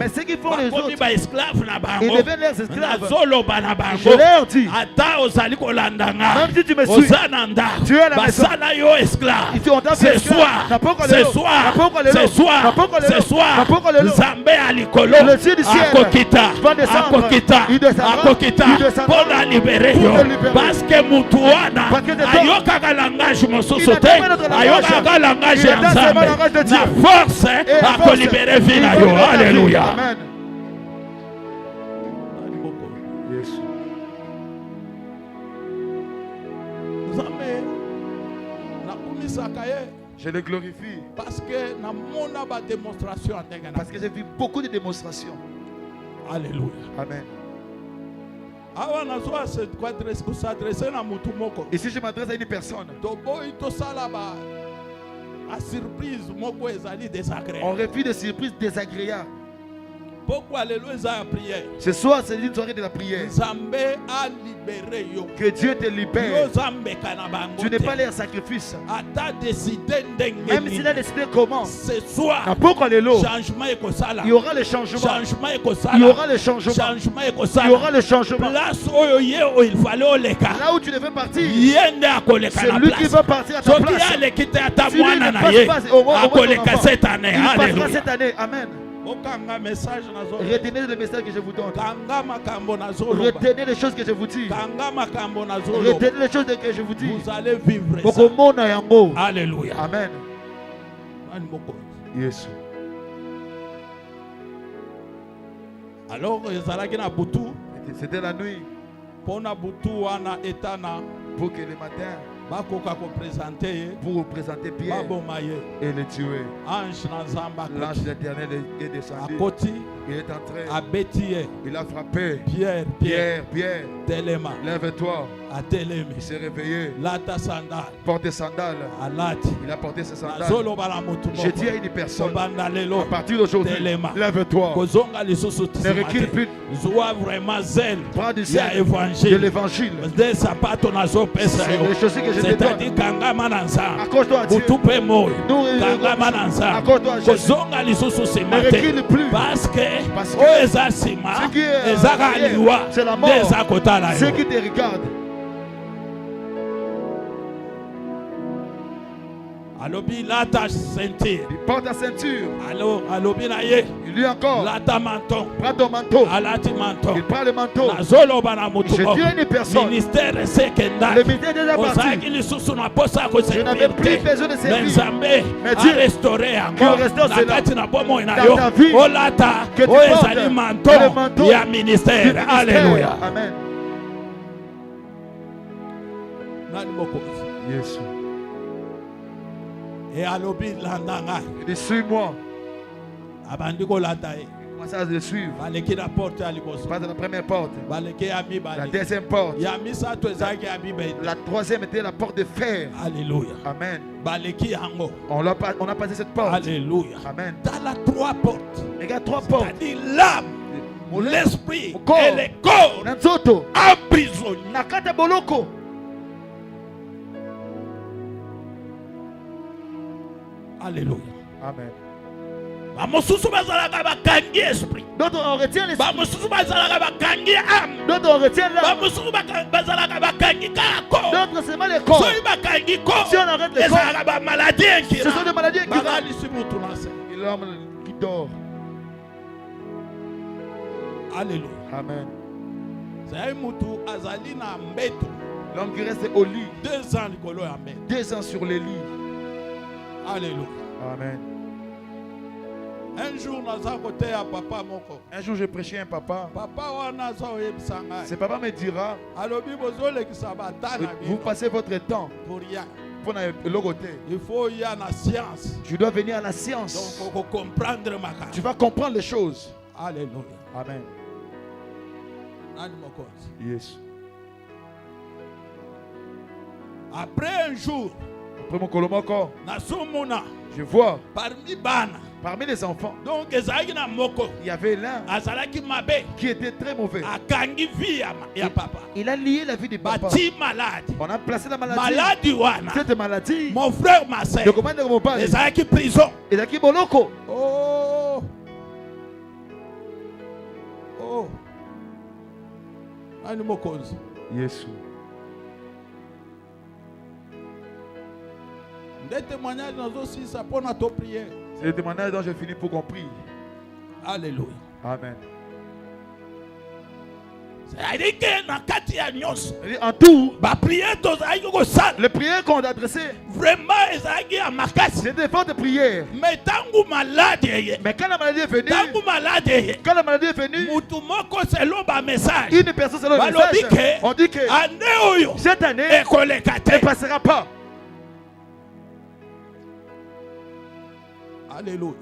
ce qu'ils font les autres, ils deviennent leurs esclaves. Je leur dis, même si tu me suis, tu es la maison. Ce soir, ce soir, Nzambe alikolo akokita pona libere yo parce que mutu wana ayokaka langage mosusu te ayokaka langage ya Nzambe na force akolibere vie na yo. Alléluia. Je le glorifie. Parce que j'ai vu beaucoup de démonstrations. Alléluia. Amen. Ici, je m'adresse à une personne. On refuse des surprises désagréables. Ce soir, c'est une soirée de la prière. Que Dieu te libère. Tu n'es pas leur sacrifice. Même s'il a décidé comment, ce soir, il y aura le changement. Il y aura le changement. Il y aura le changement. Là où tu devais partir, c'est lui qui va partir à ta place. Si lui ne passe pas, il passera cette année. Amen. Retenez le message que je vous donne. Retenez les choses que je vous dis. Retenez les choses que je vous dis. Vous allez vivre ça. Alléluia. Amen. Yes. Alors, c'était la nuit. Pour que le matin, pour vous présenter Pierre et le tuer. L'ange de l'Éternel est descendu. Il est entré. Il a frappé. Pierre, lève-toi. Il s'est réveillé. Porte tes sandales. Il a porté ses sandales. Je dis à une personne, à partir d'aujourd'hui, lève-toi. Ne recule plus. Prends du zèle de l'évangile. C'est les choses que je te donne. Accroche-toi à Dieu. Accroche-toi à Jésus. Ne recule plus. Parce que c'est la mort. Ceux qui te regardent. Il porte ta ceinture. Il lui encore. Prends ton manteau. Il prend le manteau. Je dis à une personne. Le ministère est déjà parti. Je n'avais plus besoin de servir. Mais Dieu qui restaure cela dans ta vie. Que tu portes le manteau du ministère. Alléluia. Amen. Yes. Et alobi landanga. Il dit suis-moi. Abandiko landae. Commence à le suivre. Baleki la porte à l'ibos. Passe la première porte. Baleki ami bali. La deuxième porte. Yamisa to ezaki abibe. La troisième était la porte de fer. Alléluia. Amen. Baleki yango. On a passé cette porte. Alléluia. Amen. Dans la trois portes. Regarde trois portes. C'est-à-dire l'âme, l'esprit et le corps. Nanzoto. Emprisonné. Nakata boloko. Alléluia. Amen. D'autres on retient l'esprit. D'autres on retient l'âme. D'autres seulement les corps. Si on arrête les corps, ce sont des maladies incurables. Et l'homme qui dort. Alléluia. Amen. L'homme qui reste au lit. 2 ans sur le lit. Alléluia. Amen. Un jour, j'ai prêché à un papa. Ce papa me dira, vous passez votre temps pour rien. Il faut y aller à la science. Tu dois venir à la science. Donc, tu vas comprendre les choses. Alléluia. Amen. Yes. Après un jour, je vois parmi les enfants, donc, il y avait l'un qui était très mauvais. Il a lié la vie du papa. On a placé la maladie. Cette maladie, mon frère, ma soeur, il a prison. Il a boloko. Oh. Yes. Des témoignages aussi, ça pour notre prière. C'est le témoignage dont j'ai fini pour qu'on prie. Alléluia. Amen. En tout, les prières qu'on a adressées, vraiment, c'est des fortes prières. Mais quand la maladie est venue, une personne selon le message, on dit que cette année ne passera pas. Alléluia.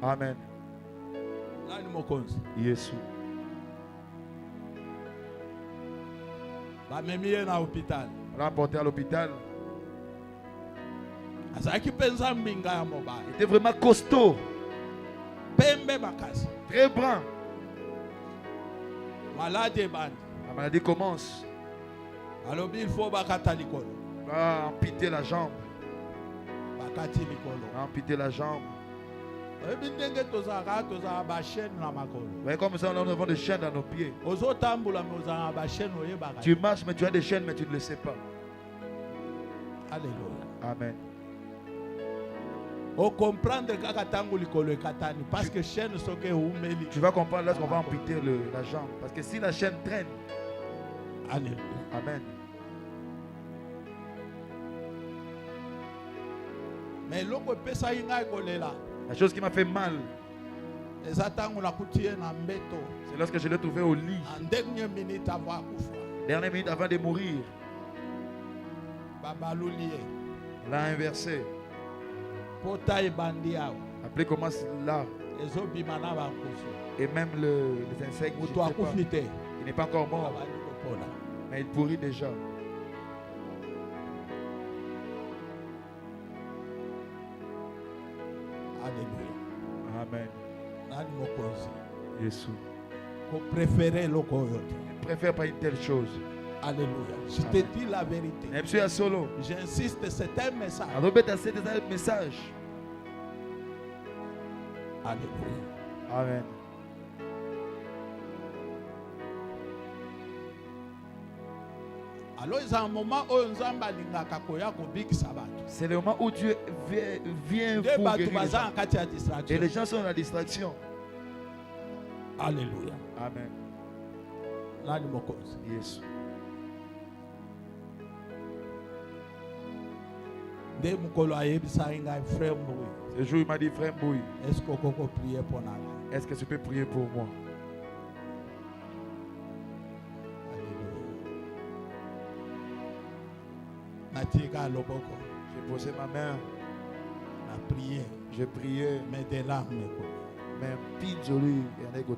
Amen. Yesu. On l'a emporté à l'hôpital. Il était vraiment costaud. Très brun. La maladie commence. Il faut amputer la jambe. Amputer la jambe. Vous voyez comme ça, nous avons des chaînes dans nos pieds. Tu marches, mais tu as des chaînes, mais tu ne le sais pas. Alléluia. Amen. Tu vas comprendre lorsqu'on va amputer la jambe. Parce que si la chaîne traîne. Alléluia. Amen. Mais la chose qui m'a fait mal, c'est lorsque je l'ai trouvé au lit. Dernière minute avant de mourir. On l'a inversé. La plaie commence là. Et même les insectes, il n'est pas encore mort. Mais il pourrit déjà. Alléluia. Amen. Jésus. Je préfère pas une telle chose. Alléluia. Je te dis la vérité. J'insiste, c'est un message. C'est un message. Alléluia. Amen. Alors, il y a un moment où c'est le moment où Dieu vient pour guérir. Et les gens sont dans la distraction. Alléluia. Amen. Yes. Ce jour, il m'a dit, frère Mbouy, est-ce que tu peux prier pour moi? J'ai posé ma main. J'ai prié. Mais des larmes. Mais pinzoli, il y en a qui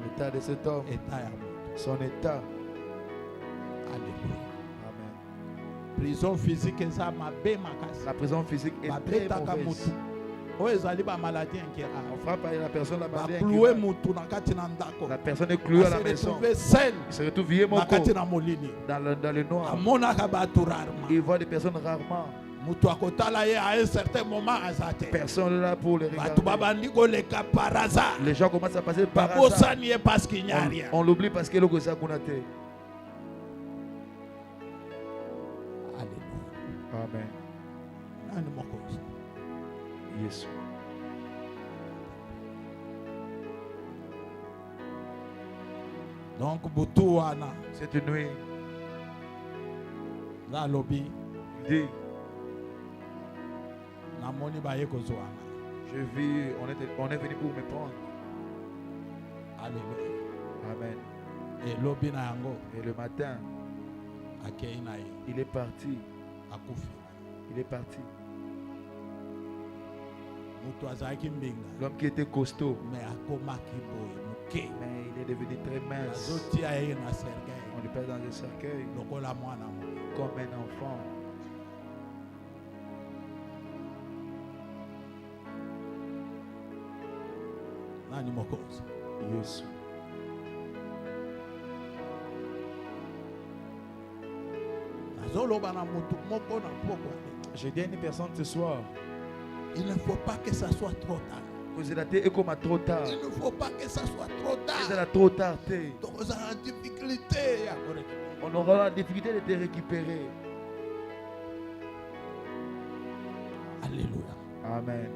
l'état de cet homme. Son état. Alléluia. Amen. Prison physique, la prison physique est très mauvaise. On frappe la personne, la personne est clouée à la maison. Il se retrouve vieux mon corps dans le noir. Il voit des personnes rarement. Personne là pour les regarder. Les gens commencent à passer par hasard. On l'oublie parce qu'il est Amen. Yes. Donc, cette nuit, dans le lobby, il dit, je vis, on est venu pour me prendre. Alléluia. Amen. Et le matin, il est parti. Il est parti. L'homme qui était costaud, mais il est devenu très mince. On le pèse dans le cercueil comme un enfant. Yes. J'ai dit à une personne ce soir, il ne faut pas que ça soit trop tard. Il ne faut pas que ça soit trop tard. Trop tard. Donc on aura la difficulté. On aura la difficulté de te récupérer. Alléluia. Amen.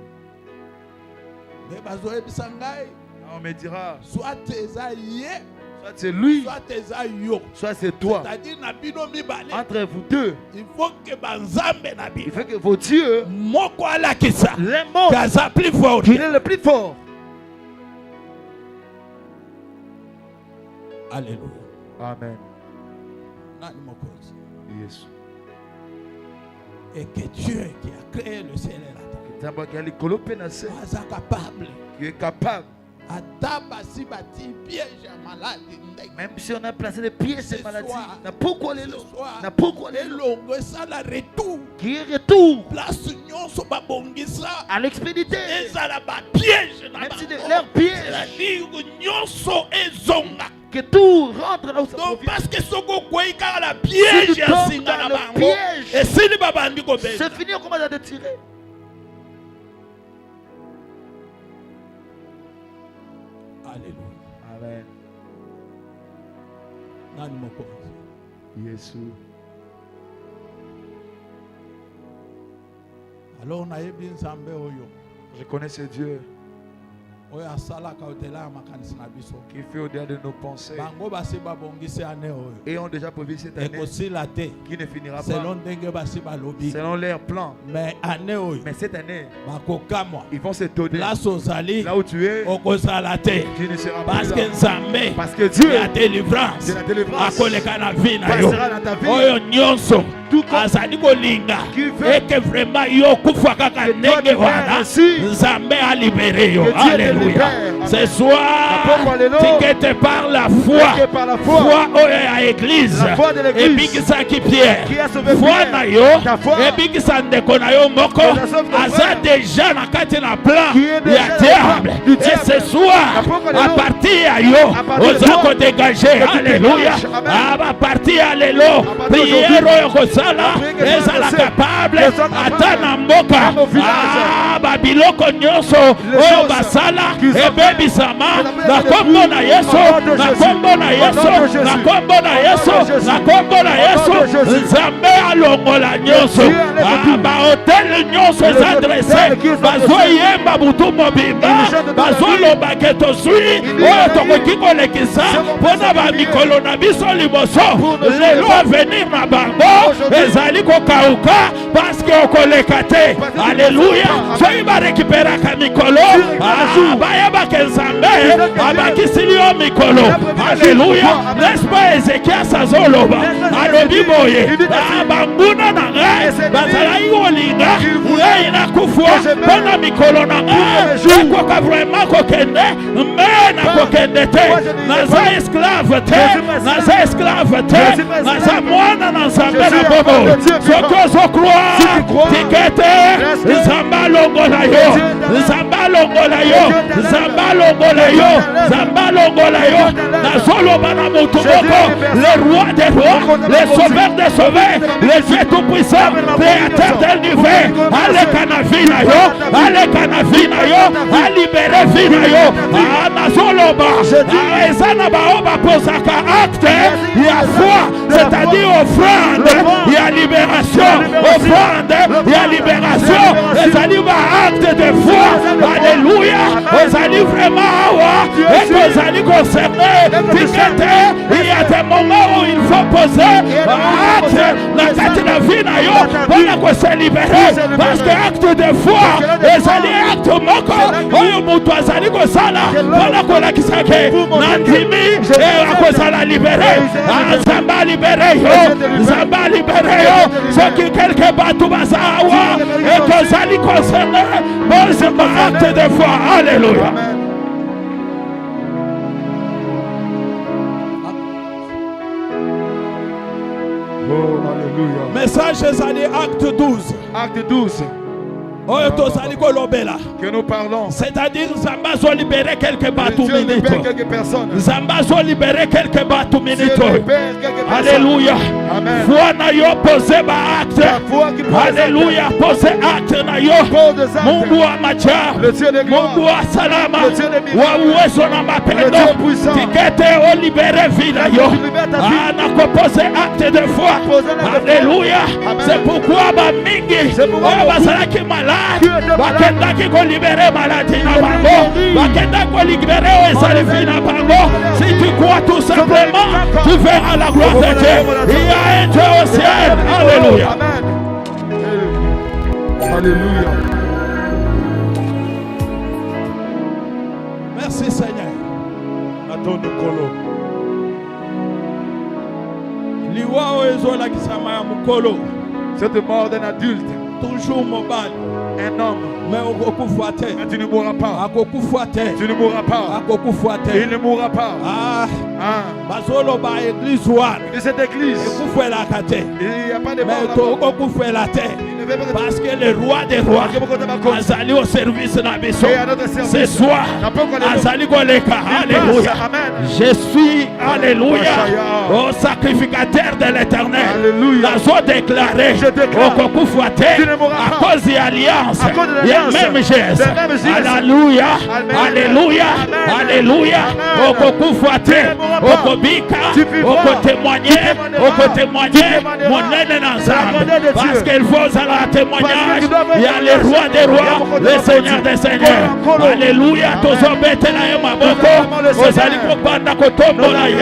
On me dira, soit c'est lui, soit c'est toi. Entre vous deux, il faut que vos dieux, les mots, qu'il est le plus fort. Alléluia. Amen. Yes. Et que Dieu qui a créé le ciel et la terre, capable. Qui est capable. Même si on a placé des pièges de maladie, n'a pourquoi les lots, n'a pourquoi les lots, qui est retour à l'expéditeur, même si leur piège, que tout rentre là où ça provient. Parce que ce qu'on la piège, si tu tombes dans le piège, et si c'est fini, on commence à te tirer. Alléluia. Amen. Jésus. Alors on a eu je connais ce Dieu qui fait au-delà de nos pensées et ont déjà prévu cette année qui ne finira pas selon leur plan. Mais cette année, ils vont se donner là où tu es, tu ne seras pas là. Parce que Dieu, la délivrance passera dans ta vie. Tout comme qui veut que vraiment yo kufa kaka ndenge wana Nzambe a libéré yo. Alléluia. Ce soir, tu par la foi à l'église et bigisa qui Pierre foi na yo et bigisa ndeko na yo moko aza déjà na kati na plan ya diable. Et ce soir, à partir à yo ozako dégager. Alléluia. À partir à l'élo prière yokosala ezala capable ata na mboka babiloko nyonso oyo basala ebebisama na kombo na Yesu, na kombo na Yesu, na kombo na Yesu, na kombo na Yesu. Nzambe alongola nyonso bahotel nyonso ezadresse bazoyemba butu mobimba bazoloba ke tozwi oyo tokoki kolekisa mpona bamikolo na biso liboso lelo avenir na bango ezali kokauka paske okoleka te. Alléluia. Soki barekiperaka mikolo bayebake Nzambe abakisili yo mikolo. Alléluia. N'est-ce pas Ezekias azoloba alobi boye banguna na ngai bazalaki kolinga ngai nakufwa mpona mikolo na ngai ekoka vraiment kokende me nakokende te. Naza esclave te, naza esclave te, naza mwana na Nzambe na bobo. Soki ozokroa tikete Nzambe alongola yo, Nzambe alongola yo, Nzambe alongola yo, Nzambe alongola yo. Nazoloba na moto moko, le roi des rois, le sauveur des sauveurs, le Dieu tout-puissant, créateur de l'univers. Aleka na vie na yo, aleka na vie na yo, alibere vie na yo. Nazoloba eza na bao bapozaka acte ya foi, c'est-à-dire offrande ya libération, offrande ya libération. Ezali ba acte de foi. Alléluia. Ezali vraiment awa et ezali concerné. Tikete, il y a des moments où il faut poser acte na kati na vie na yo mpona ko se libérer, parce que acte de foi ezali acte moko oyo moto azali kosala mpona kolakisa ke na ndimi akozala libéré. Nzambe alibere yo, Nzambe alibere yo. Soki quelque bato baza awa ekozali concerné pose ma acte de foi. Alléluia. Oh, alléluia. Message ezali acte 12. Acte 12. Que nous parlons. C'est-à-dire Nzambe a libéré quelques bateaux minutes. Nzambe a libéré quelques bateaux minutes. Alléluia. Foi na yo pose ba acte. Alléluia. Pose acte na yo. Mungu wa macha. Mungu wa salama. Wa uwezo na mapendo. Tikete o libéré vida yo. Ana pose acte de foi. Alléluia. C'est pourquoi ba mingi o bazalaki malade. Bakendaki ko libérer maladie na bango, bakendaki ko libérer ezali na bango. Si tu crois tout simplement, tu verras la gloire de Dieu. Il y a un Dieu au ciel. Alléluia. Alléluia. Merci Seigneur. Atondokolo. Liwa ezola kisama ya mukolo. Cette mort d'un adulte. Toujours mobile. Un homme. Mais tu ne mourras pas. Tu ne mourras pas. Il ne mourra pas. De cette église. Il n'y a pas de mort. Parce que le roi des rois Azali au service de ce soir. Azali Goleka. Alléluia. Je suis, alléluia, au sacrificateur de l'éternel. Nazo déclaré au Kokufouate à cause de l'alliance. Il y a même geste. Alléluia. Alléluia. Alléluia. Au Kokufouate, au Kobika, au témoigner, mon aide ensemble. Parce qu'il faut un témoignage. Il y a le roi des rois, le seigneur des seigneurs. Alléluia. Tozobete na ye maboko. Ozali kobanda kotombola ye.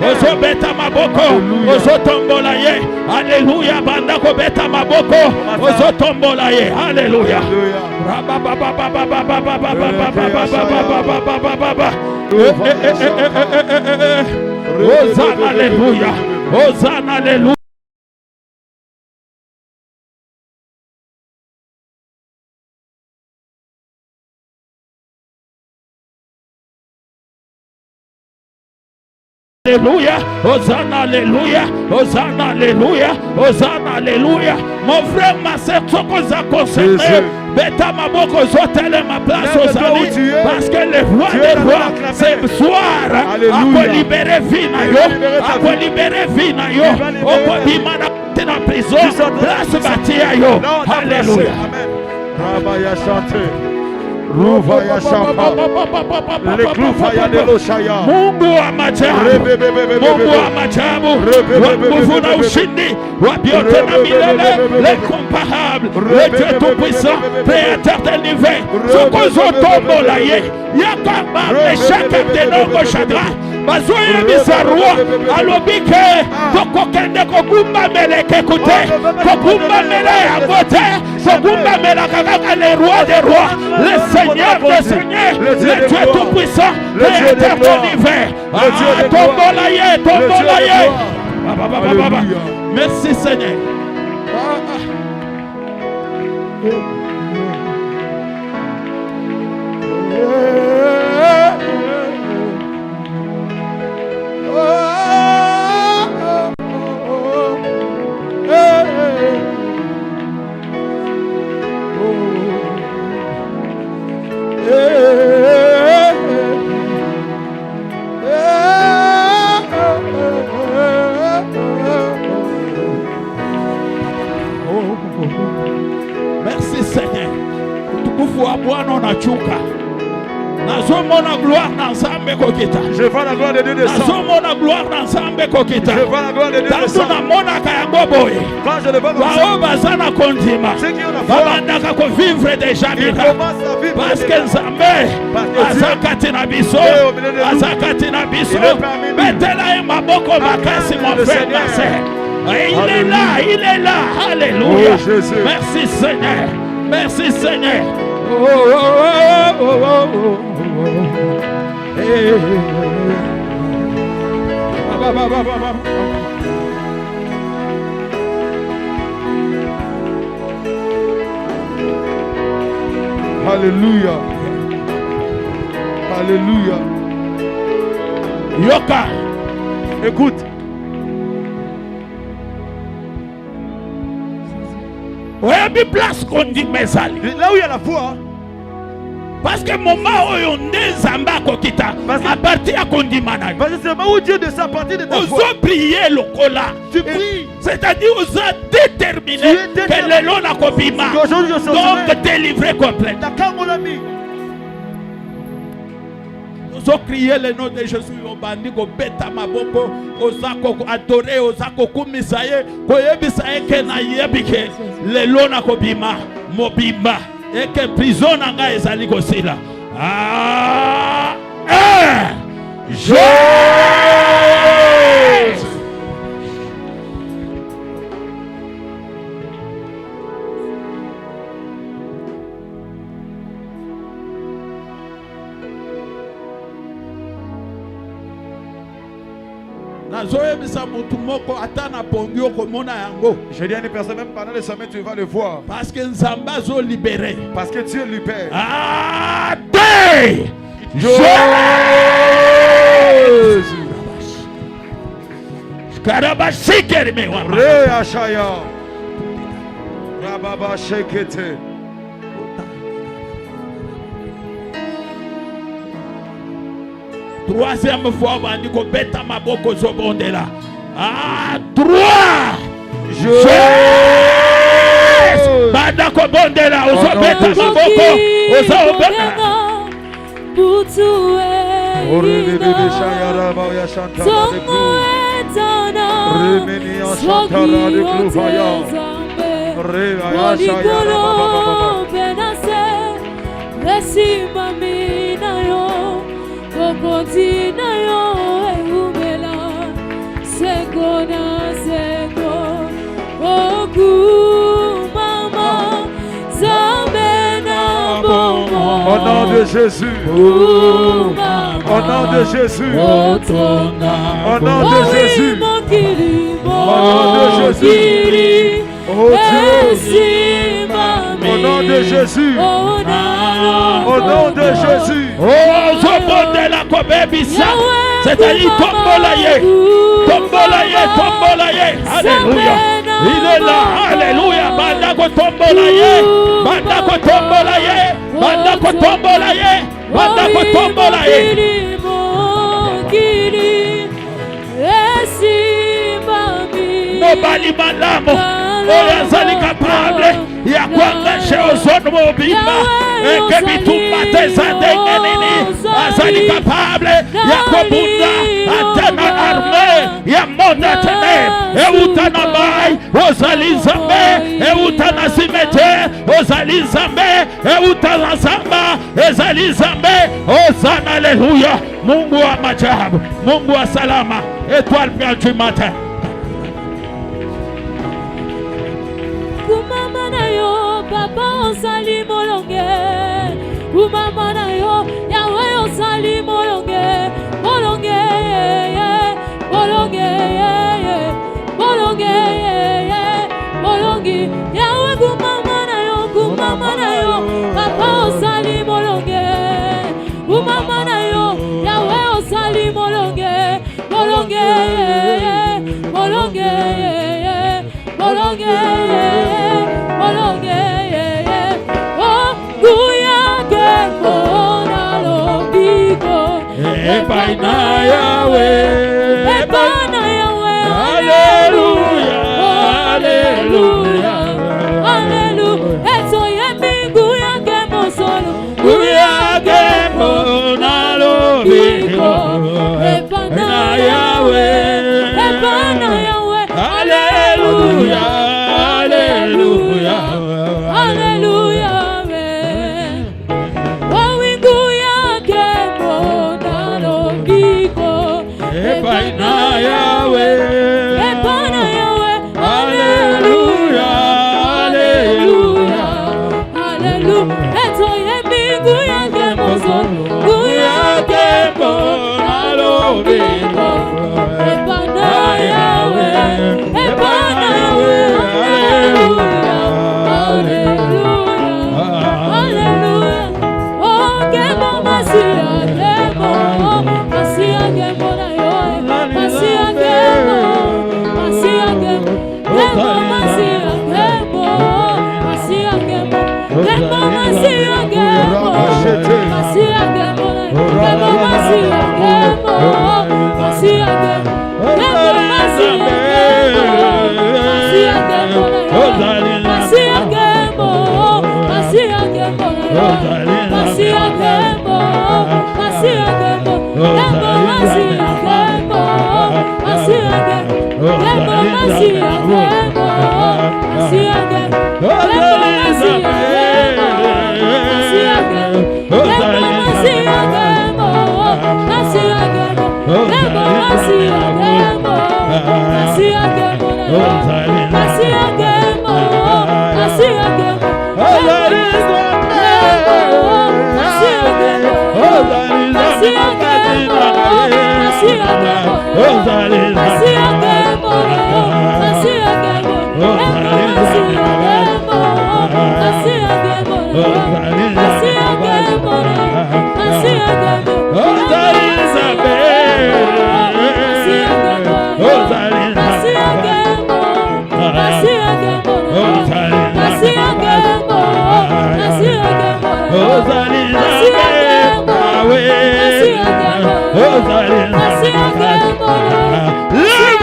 Ozobeta maboko. Ozotombola ye. Alléluia. Banda kobeta maboko. Ozotombola ye. Alléluia. Hosanna, alléluia. Hosanna, alléluia. Alléluia, Hosanna, alléluia, Hosanna, alléluia, Hosanna, alléluia. Mon frère, ma sœur, Tsokoza concerné, Beta Maboko Zotele ma place aux amis, parce que le roi des rois, ce soir, a libéré Vinayo, a libéré Vinayo, a libéré la prison, place Batiayo. Alléluia. Rabaya chanté. Ruvaya Shapa, le Klufaya de l'Oshaya, Mungu wa majabu, Mungu wa majabu, nguvu na ushindi, wa vyote na milele, l'incomparable, le Dieu tout-puissant, créateur de l'univers, Sokozo tombola ye, Yakamba, Meshach, Abednego, Shadrach, Bazoye bizarro, alobike, Tokokende Kogumba Meleke Kute, Kogumba Mele Agote, Kogumba Mela Kagaka, le roi des rois, le Seigneur des seigneurs, le Dieu tout-puissant, créateur de l'univers. Tombolaye, tombolaye. Merci Seigneur. Merci Seigneur. Utukufu wa Bwana unachuka. Nazomona gloire na Nzambe kokita. Je vois la gloire de Dieu descendre. Nazomona gloire na Nzambe kokita. Je vois la gloire de Dieu descendre. Namona kayango boye. Quand je le vois comme ça, bazana kondima. Babandaka ko vivre déjà miracle. Parce que Nzambe azakati na biso, azakati na biso. Betela maboko makasi mon frère, ma sœur. Il est là, il est là. Alléluia. Oh, merci Seigneur. Merci Seigneur. Alléluia. Alléluia. Yoka. Écoute. Là où il y a la foi. Parce que moment où on est Zamba kokita, à partir à kondimana. Parce que c'est le moment où Dieu descend à partir de ta foi. Vous avez prié le kola. Tu pries. C'est-à-dire vous avez déterminé que le long a kobima. Donc délivré complet. Vous avez crié le nom de Jésus. Obandi ko beta maboko ozako adorer ozako kumisaye ko yebisaye ke na yebike le long a kobima mobimba. Et que prison nanga ezali kosila. Jésus. Je dis à une personne, même pendant le sommet, tu vas le voir. Parce que Nzamba zo libéré. Parce que Dieu libère. Ah, Jésus. Re Ashaya. Rababa Shekete. Troisième fois, on dit qu'on bête ma boko zobondela. Ah, 3. Jésus. Banda ko bondela, ozo beta ma boko, ozo beta. Orebe Shayara Baya Shantara de Blue. Remeni Shantara de Blue Fire. Reva Shayara Au nom de Jésus. Au nom de Jésus. Au nom de Jésus. Au nom de Jésus. Oh Dieu. Au nom de Jésus. Au nom de Jésus. Oh, Zobondela Kobebisa. C'est-à-dire Tombolaye. Tombolaye, Tombolaye. Alléluia. Il est là. Alléluia. Bandako Tombolaye. Bandako Tombolaye. Bandako Tombolaye. Bandako Tombolaye. Mobali Malamo. Oyazali capable. Ya kuangasha ozono mobimba. Ekebitumba tezadengenini. Azali capable. Ya kobunda. Atena arme. Ya monda tene. Eutana bai. Ozali zambe. Eutana simete. Ozali zambe. Eutana zamba. Ezali zambe. Ozana alléluia. Mungu wa majabu. Mungu wa salama. Étoile plein du matin. Kumama na yo, papa osali molonge. Kumama na yo, Yahweh osali molonge. Molonge, molonge, molonge, molonge. Yahweh kumama na yo, papa osali molonge. Kumama na yo, Yahweh osali molonge. Molonge, molonge, molonge. Epaina Yahweh, Epaina Yahweh, Alléluia, Alléluia, Alléluia. Eto yemingu yake mosolo, yake monalo biko. Epaina Yahweh, Epaina Yahweh, Alléluia, Alléluia, Alléluia. Epaina Yahweh, Epaina Yahweh, Alléluia, Alléluia, Alléluia. Eto yemingu yake mosolo, yake monalo biko. Epaina Yahweh, Epaina Yahweh, Alléluia, Alléluia. Oh, que bon Masia, que bon Masia, que bon Masia, que bon Masia, que bon Masia, que bon Masia, que bon Masia, que bon Masia, que bon Masia, que bon Masia, que Masia,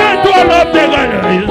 Lève-toi l'homme de lève-toi,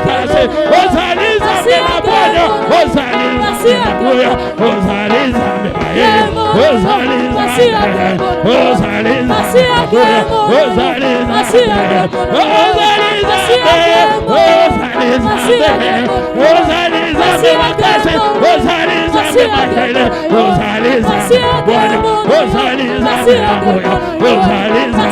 Mama, makase ozaliza mema Bwana ozaliza kuya ozaliza mema yeye ozaliza ozaliza kuya ozaliza ozaliza mema kase ozaliza mema yeye ozaliza Bwana ozaliza mema kuya ozaliza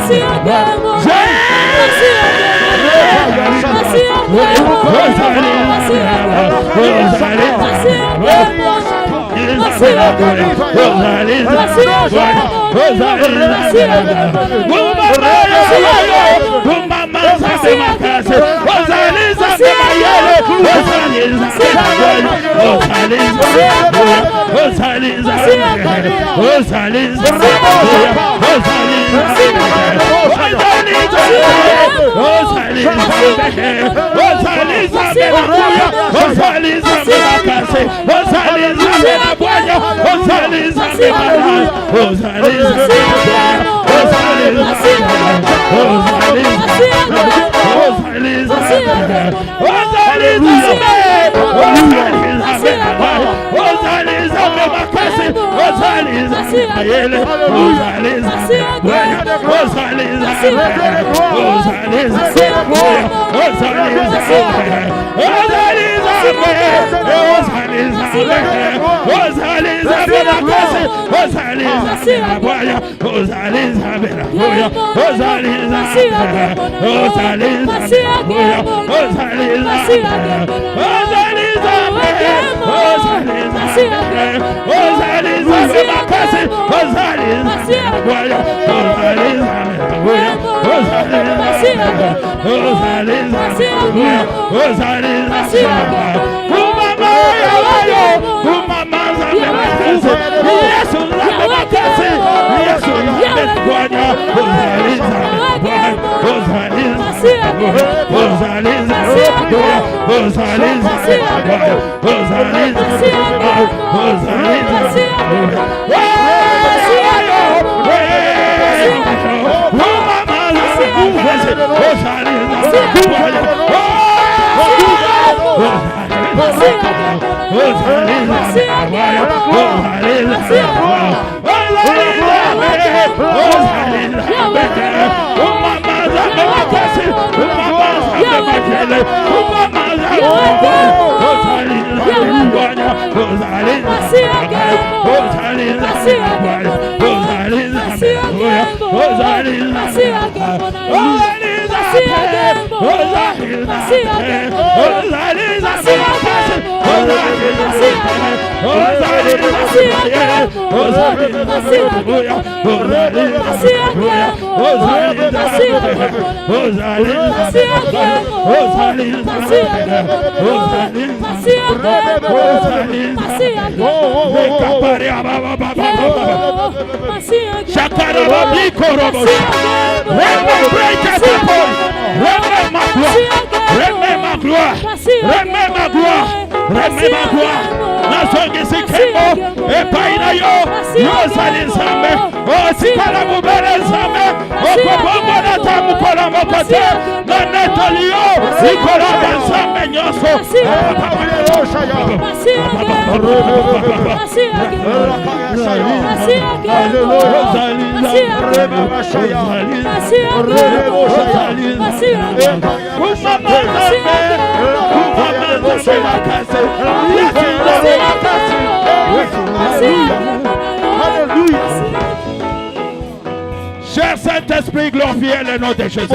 Cher Saint-Esprit, glorifiez le nom de Jésus.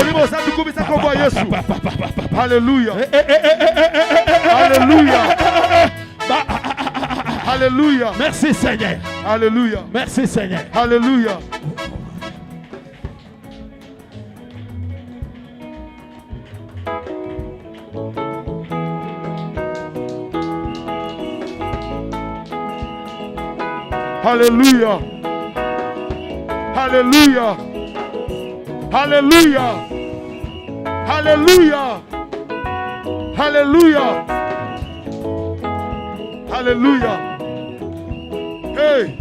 Alléluia. Alléluia. Alléluia. Merci Seigneur. Alléluia. Merci Seigneur. Alléluia. Alléluia. Alléluia. Alléluia. Alléluia. Alléluia. Alléluia. Hey.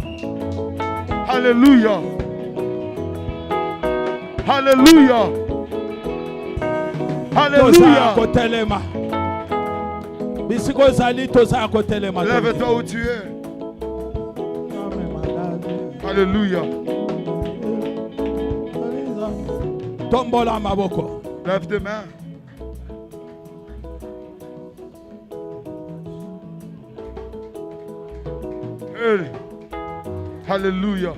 Alléluia. Alléluia. Alléluia. Lève-toi où tu es. Alléluia. Lève tes mains. Hey. Alléluia.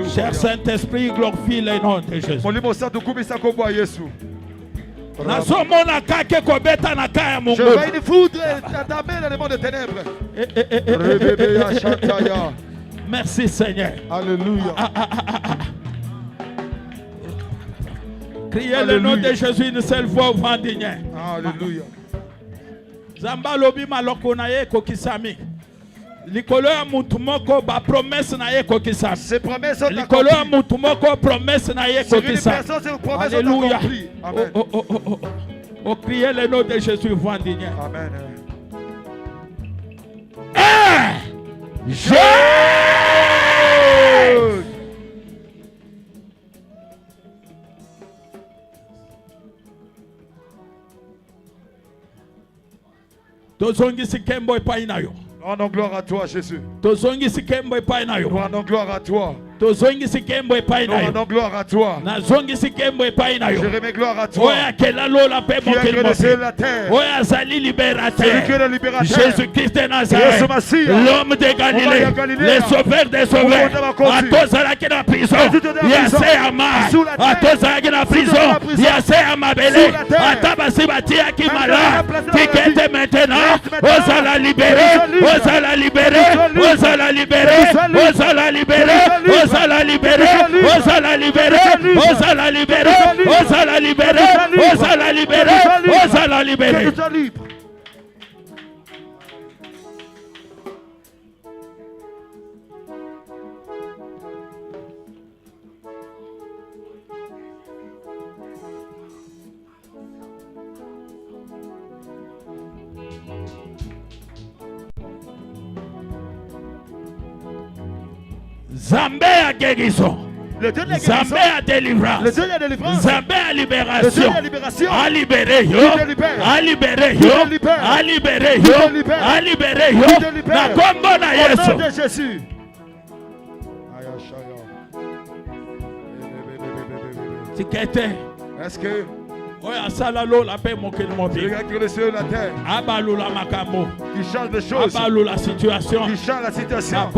Cher Saint-Esprit, glorifie le nom de Jésus. Je vais une foudre dans le monde des ténèbres. Merci Seigneur. Alléluia. Criez le nom de Jésus une seule fois au vent digné. Alléluia. Zamba lobi maloko na ye kokisami. Likolo ya mutu moko ba promesse na ye kokisami. Ces promesses sont accomplies. Likolo ya mutu moko promesse na ye kokisami. Alléluia. Amen. Oh, criez le nom de Jésus vent digné. Amen. Jésus. Rendons gloire à toi, Jésus. Rendons gloire à toi. Rendons gloire à toi. Je remets gloire à toi. Qui a créé le ciel et la terre. Celui qui est le libérateur. Jésus-Christ de Nazareth. L'homme de Galilée. Le sauveur des sauveurs. À tous à la prison. Yassé Amar. À tous à la prison. Yassé Amabele. À Tabassi Batia qui malade. Qui est maintenant. Osa la libérer. Osa la libérer. Osa la libérer. Osa la libérer. Osa la libérer. Osa la libérer. Osa la libérer. Osa la libérer. Osa la libérer. Osa la libérer. Zambé à guérison. Zambé à délivrance. Zambé à libération. À libérer yo. À libérer yo. À libérer yo. À libérer yo. Na kombo na Yesu. Tikete. Est-ce que oya sala lo la paix mon celui qui a créé le ciel et la terre, abalou la makambo, qui change les choses, abalou la situation, qui change la situation,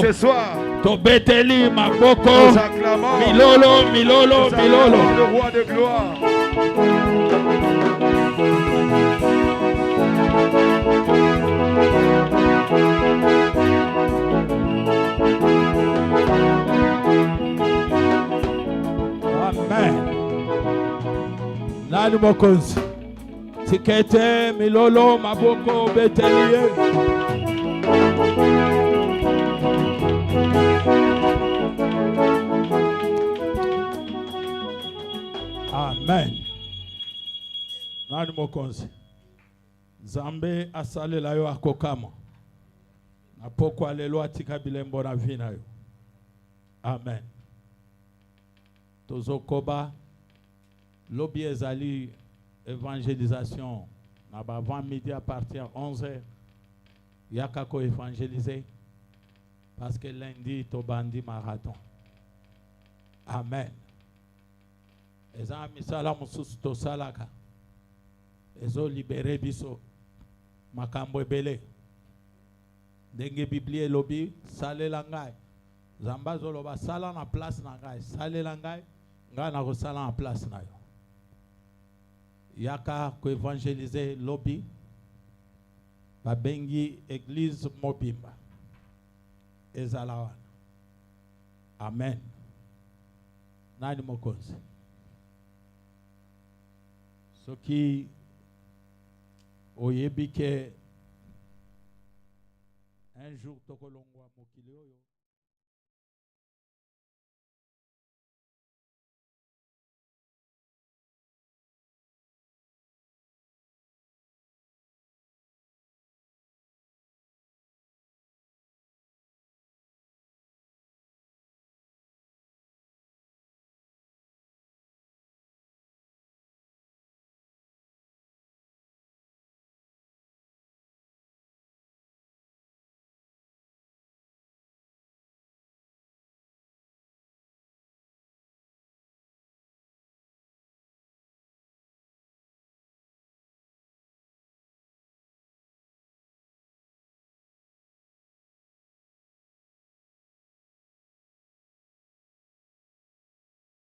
ce soir, tobeteli maboko, nous acclamons milolo, milolo, milolo, le roi de gloire. Amen. Nani mokonzi tikete milolo maboko betelie. Amen. Nani mokonzi Zambe asalela yo akokama napoko alelo atika bilembo na vina yo. Amen. Tozokoba Lobby ezali évangélisation. Avant midi à partir de 11h, il y a qu'à évangéliser. Parce que lundi, tu bandi marathon. Amen. Les amis, salam to salaka. Ezo libéré biso. Makambo ebele. Denge Biblie lobby, sale langai. Zamba zoloba sala na place nangai. Sale langai, nga na ko sala na place na yo. Yaka ko évangéliser lobby babengi église mobimba ezalawa. Amen. Nani mokonzi soki oyebike un jour tokolongwa mokili oyo